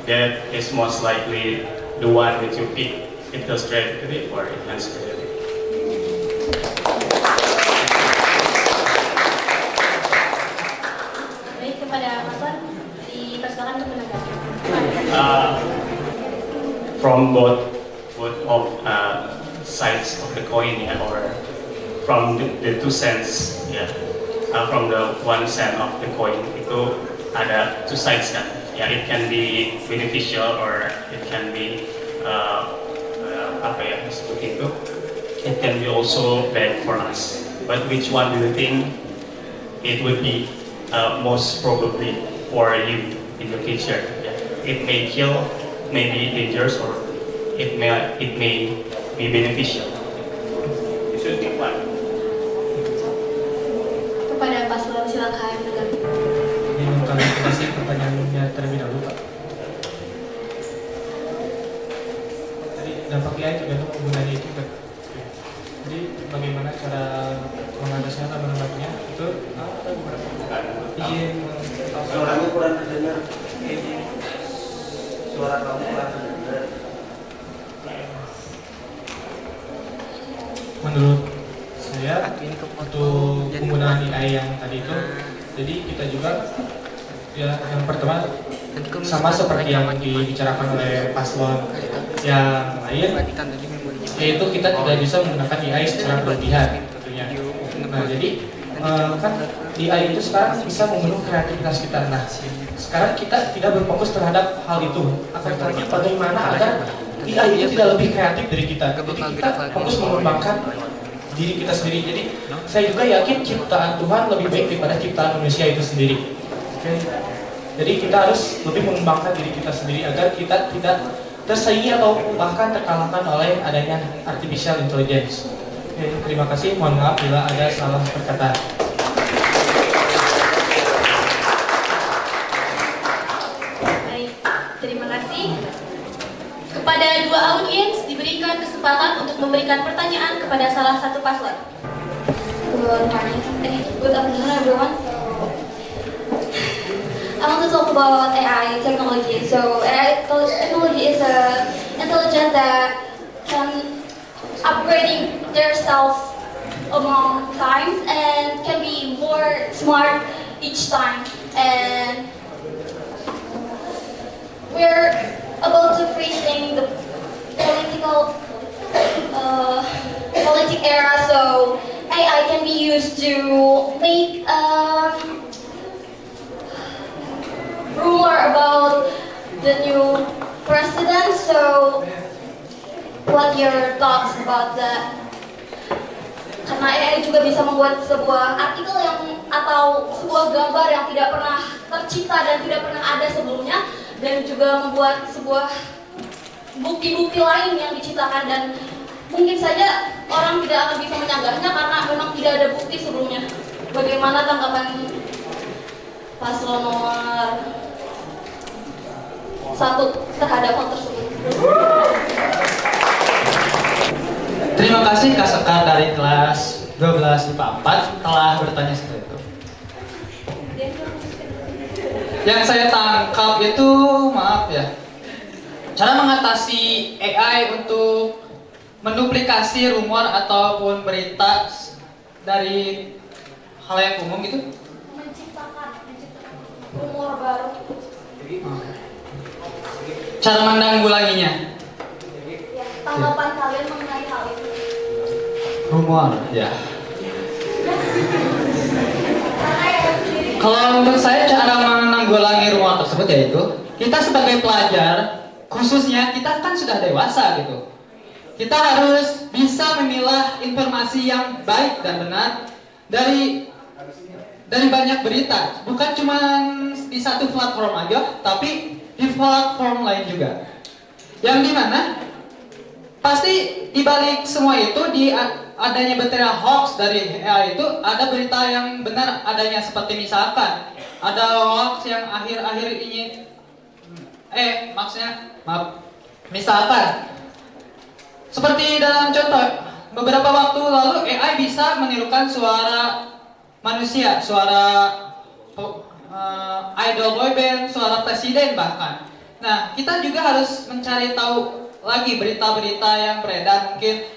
That is most likely the one that you pick. It goes creativity or enhance creativity. Baik, kepada Mas Wan, dipersilakan untuk menanggapi. From both of sides of the coin, yeah, or from the two cents, yeah. From the one cent of the coin itu ada two sides kan. Yeah, it can be beneficial or it can be apa ya disebut itu. It can be also bad for us. But which one do you think it would be most probably for you in the future? Yeah. It may kill, may be dangerous, or it may be beneficial. You should pick one. Kepada paslon silakan menanggapi. Ini mengklarifikasi pertanyaannya terlebih dahulu, Pak. Tadi dampak AI tergantung penggunanya itu, Pak. Jadi bagaimana cara mengatasinya atau menanggapinya itu ada beberapa izin. Suaranya kurang terdengar. Suara kamu kurang terdengar. Menurut saya untuk penggunaan AI yang tadi itu, jadi kita juga ya yang pertama sama seperti yang dibicarakan oleh paslon yang lain, yaitu kita tidak bisa menggunakan AI secara berlebihan tentunya. Nah, jadi kan di AI itu sekarang bisa membunuh kreativitas kita. Nah, sekarang kita tidak berfokus terhadap hal itu, akan tetapi bagaimana agar AI itu tidak lebih kreatif dari kita. Jadi kita fokus mengembangkan diri kita sendiri. Jadi saya juga yakin ciptaan Tuhan lebih baik daripada ciptaan manusia itu sendiri. Oke. Jadi kita harus lebih mengembangkan diri kita sendiri agar kita tidak tersaingi atau bahkan terkalahkan oleh adanya artificial intelligence. Oke, terima kasih. Mohon maaf bila ada salah perkataan. Baik, terima kasih. Kepada dua audiens diberikan kesempatan untuk memberikan pertanyaan kepada salah satu paslon. Good afternoon, everyone. I want to talk about AI technology. So AI technology is a intelligence that can upgrading their self among times and can be more smart each time. And we're about to facing the politic era, so AI can be used to make rumor about the new president. So what your thoughts about that? Karena AI juga bisa membuat sebuah artikel yang atau sebuah gambar yang tidak pernah tercipta dan tidak pernah ada sebelumnya, dan juga membuat sebuah bukti-bukti lain yang diciptakan, dan mungkin saja orang tidak akan bisa menyanggahnya karena memang tidak ada bukti sebelumnya. Bagaimana tanggapan paslon nomor terhadap hal tersebut. Terima kasih Kak Sekar dari kelas 12 IPA 4 telah bertanya seperti itu. Yang saya tangkap itu, maaf ya, cara mengatasi AI untuk menduplikasi rumor ataupun berita dari hal yang umum gitu. Menciptakan rumor baru. Cara menanggulanginya. Ya, tanggapan kalian mengenai hal itu. Rumor, ya. Kalau menurut saya cara menanggulangi rumor tersebut yaitu kita sebagai pelajar, khususnya kita kan sudah dewasa gitu. Kita harus bisa memilah informasi yang baik dan benar dari banyak berita, bukan cuma di satu platform aja, tapi di platform lain juga. Yang dimana pasti dibalik semua itu, di adanya berita hoax dari AI itu ada berita yang benar adanya, seperti misalkan ada hoax yang akhir-akhir ini misalkan seperti dalam contoh beberapa waktu lalu AI bisa menirukan suara manusia, suara idol boyband, suara presiden bahkan. Nah, kita juga harus mencari tahu lagi berita-berita yang beredar, mungkin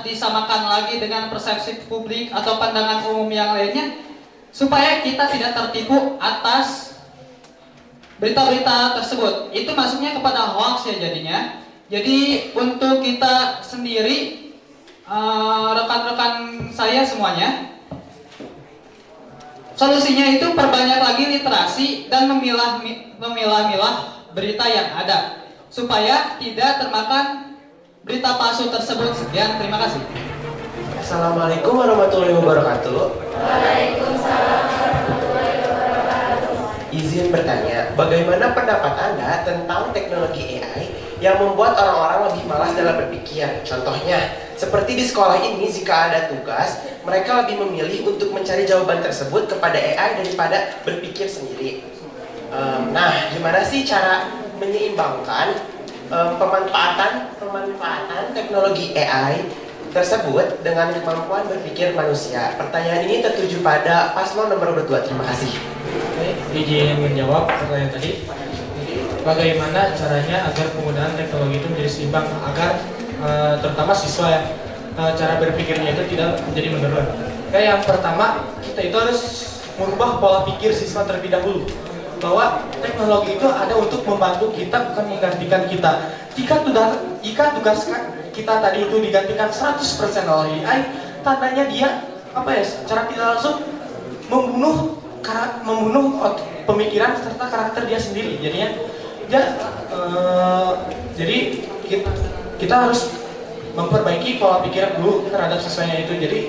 disamakan lagi dengan persepsi publik atau pandangan umum yang lainnya, supaya kita tidak tertipu atas berita-berita tersebut. Itu masuknya kepada hoax ya jadinya. Jadi untuk kita sendiri, rekan-rekan saya semuanya, solusinya itu perbanyak lagi literasi dan memilah-milah berita yang ada, supaya tidak termakan berita palsu tersebut. Sekian, terima kasih. Assalamualaikum warahmatullahi wabarakatuh. Waalaikumsalam warahmatullahi wabarakatuh. Izin bertanya, bagaimana pendapat Anda tentang teknologi AI yang membuat orang-orang lebih malas dalam berpikir? Contohnya, seperti di sekolah ini, jika ada tugas, mereka lebih memilih untuk mencari jawaban tersebut kepada AI daripada berpikir sendiri. Nah, gimana sih cara menyeimbangkan pemanfaatan teknologi AI tersebut dengan kemampuan berpikir manusia? Pertanyaan ini tertuju pada paslon nomor 2. Terima kasih. Izin menjawab pertanyaan tadi. Bagaimana caranya agar penggunaan teknologi itu menjadi seimbang, agar terutama siswa ya, cara berpikirnya itu tidak menjadi menurun. Yang pertama, kita itu harus merubah pola pikir siswa terlebih dahulu, bahwa teknologi itu ada untuk membantu kita, bukan menggantikan kita. Jika tugas kita tadi itu digantikan 100% oleh AI, tandanya dia secara tidak langsung membunuh pemikiran serta karakter dia sendiri. Jadi kita harus memperbaiki pola pikiran dulu terhadap siswanya itu. Jadi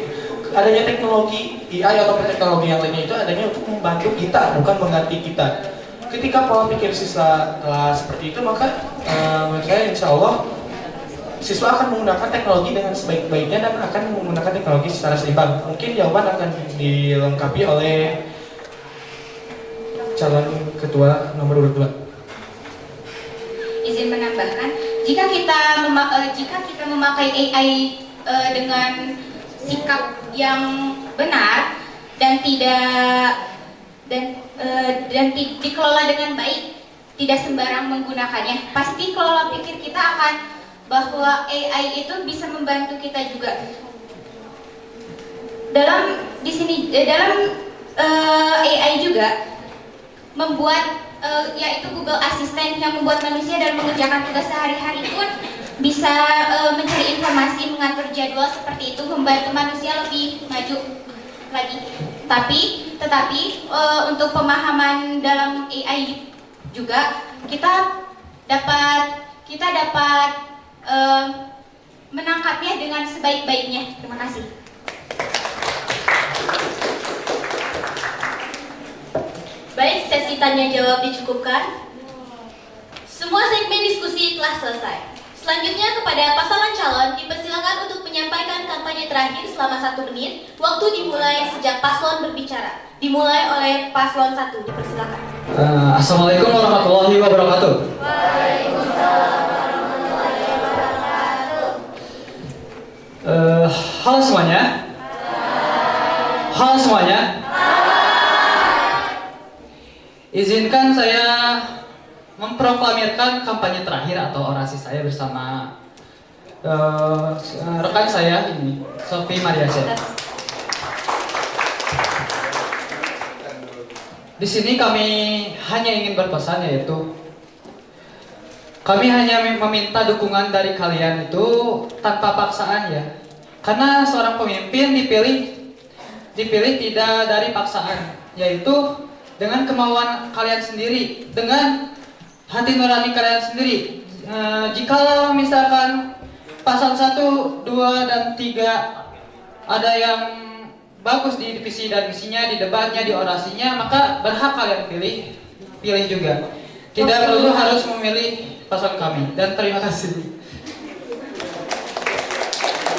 adanya teknologi AI atau teknologi yang lainnya itu adanya untuk membantu kita, bukan mengganti kita. Ketika pola pikir siswa telah seperti itu, maka menurut saya insya Allah siswa akan menggunakan teknologi dengan sebaik-baiknya dan akan menggunakan teknologi secara seimbang. Mungkin jawaban akan dilengkapi oleh calon ketua nomor 2. Izin menambahkan, jika kita memakai AI dengan sikap yang benar dan dikelola dengan baik, tidak sembarang menggunakannya, pasti kelola pikir kita akan bahwa AI itu bisa membantu kita juga. Dalam AI juga membuat yaitu Google Assistant yang membuat manusia dalam mengerjakan tugas sehari-hari pun bisa mencari informasi, mengatur jadwal seperti itu, membantu manusia lebih maju lagi. Tetapi untuk pemahaman dalam AI juga kita dapat menangkapnya dengan sebaik-baiknya. Terima kasih. Baik, sesi tanya jawab dicukupkan. Semua segmen diskusi telah selesai. Selanjutnya kepada pasangan calon dipersilakan untuk menyampaikan kampanye terakhir selama 1 menit. Waktu dimulai sejak paslon berbicara. Dimulai oleh paslon 1, dipersilakan. Assalamualaikum warahmatullahi wabarakatuh. Waalaikumsalam warahmatullahi wabarakatuh. Halo semuanya. Halo semuanya. Izinkan saya memproklamirkan kampanye terakhir atau orasi saya bersama rekan saya ini, Sophie Mariaset. Di sini kami hanya ingin berpesan, yaitu kami hanya meminta dukungan dari kalian itu tanpa paksaan ya. Karena seorang pemimpin dipilih tidak dari paksaan, yaitu dengan kemauan kalian sendiri, dengan hati nurani kalian sendiri. Jikalau misalkan pasal 1, 2, dan 3 ada yang bagus di visi dan misinya, di debatnya, di orasinya, maka berhak kalian pilih juga. Tidak perlu harus memilih paslon kami. Dan terima kasih.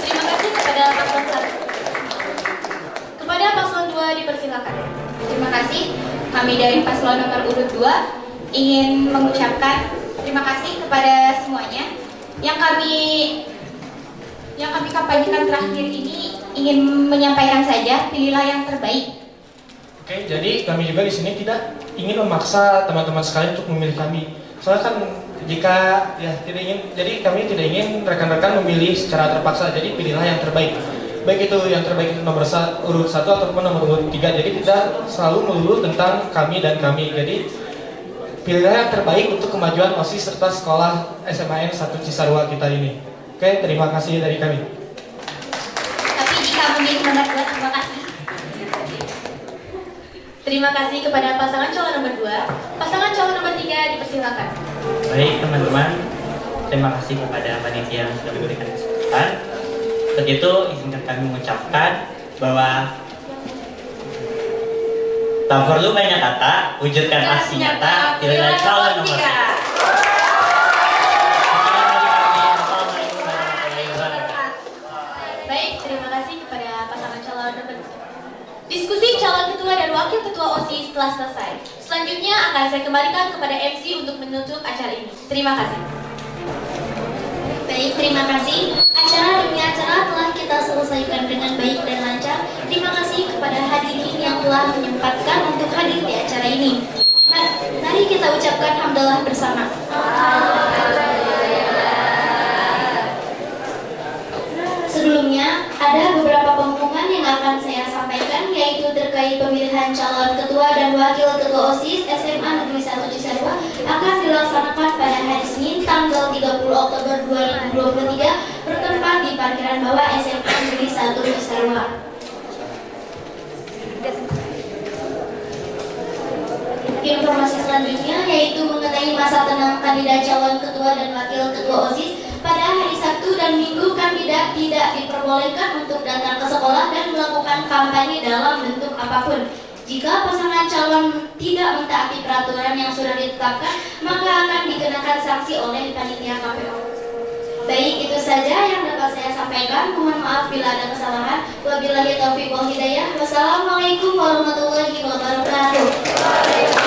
Terima kasih kepada paslon 1. Kepada paslon 2 dipersilakan. Terima kasih. Kami dari paslon nomor urut 2 ingin mengucapkan terima kasih kepada semuanya. Yang kami kampanyekan terakhir ini ingin menyampaikan saja, pilihlah yang terbaik. Oke, jadi kami juga di sini tidak ingin memaksa teman-teman sekalian untuk memilih kami. Soalnya kan jika kami tidak ingin rekan-rekan memilih secara terpaksa. Jadi pilihlah yang terbaik. Baik itu yang terbaik nomor urut 1 ataupun nomor urut 3. Jadi tidak selalu melulu tentang kami dan kami. Jadi pilihlah yang terbaik untuk kemajuan OSIS serta sekolah SMAN 1 Cisarua kita ini. Oke, terima kasih dari kami. Tapi jika memilih nomor 2, terima kasih. Terima kasih kepada pasangan calon nomor 2. Pasangan calon nomor 3 dipersilakan. Baik teman-teman, terima kasih kepada panitia yang sudah memberikan kesempatan. Untuk itu izinkan kami mengucapkan bahwa tak perlu banyak kata, wujudkan aksi nyata, pilihlah calon nomor 3. Baik, terima kasih kepada pasangan calon nomor 3. Diskusi calon ketua dan wakil ketua OSIS telah selesai. Selanjutnya akan saya kembalikan kepada MC untuk menutup acara ini. Terima kasih. Baik, terima kasih. Acara demi acara telah kita selesaikan dengan baik dan lancar. Terima kasih kepada hadirin yang telah menyempatkan untuk hadir di acara ini. Mari kita ucapkan hamdalah bersama. Sebelumnya, ada beberapa pengumuman yang akan saya sampaikan, yaitu terkait pemilihan calon ketua dan wakil ketua OSIS SMA Negeri 1 Cisarua akan dilaksanakan pada hari Senin tanggal 30 Oktober 2023 bertempat di parkiran bawah SMA Negeri 1 Cisarua. Informasi selanjutnya yaitu mengenai masa tenang kandidat calon ketua dan wakil ketua OSIS. Pada hari Sabtu dan Minggu kandidat tidak diperbolehkan untuk datang ke sekolah dan melakukan kampanye dalam bentuk apapun. Jika pasangan calon tidak mentaati peraturan yang sudah ditetapkan, maka akan dikenakan sanksi oleh panitia KPU. Baik, itu saja yang dapat saya sampaikan. Mohon maaf bila ada kesalahan. Wabillahi taufiq wal hidayah. Wassalamualaikum warahmatullahi wabarakatuh.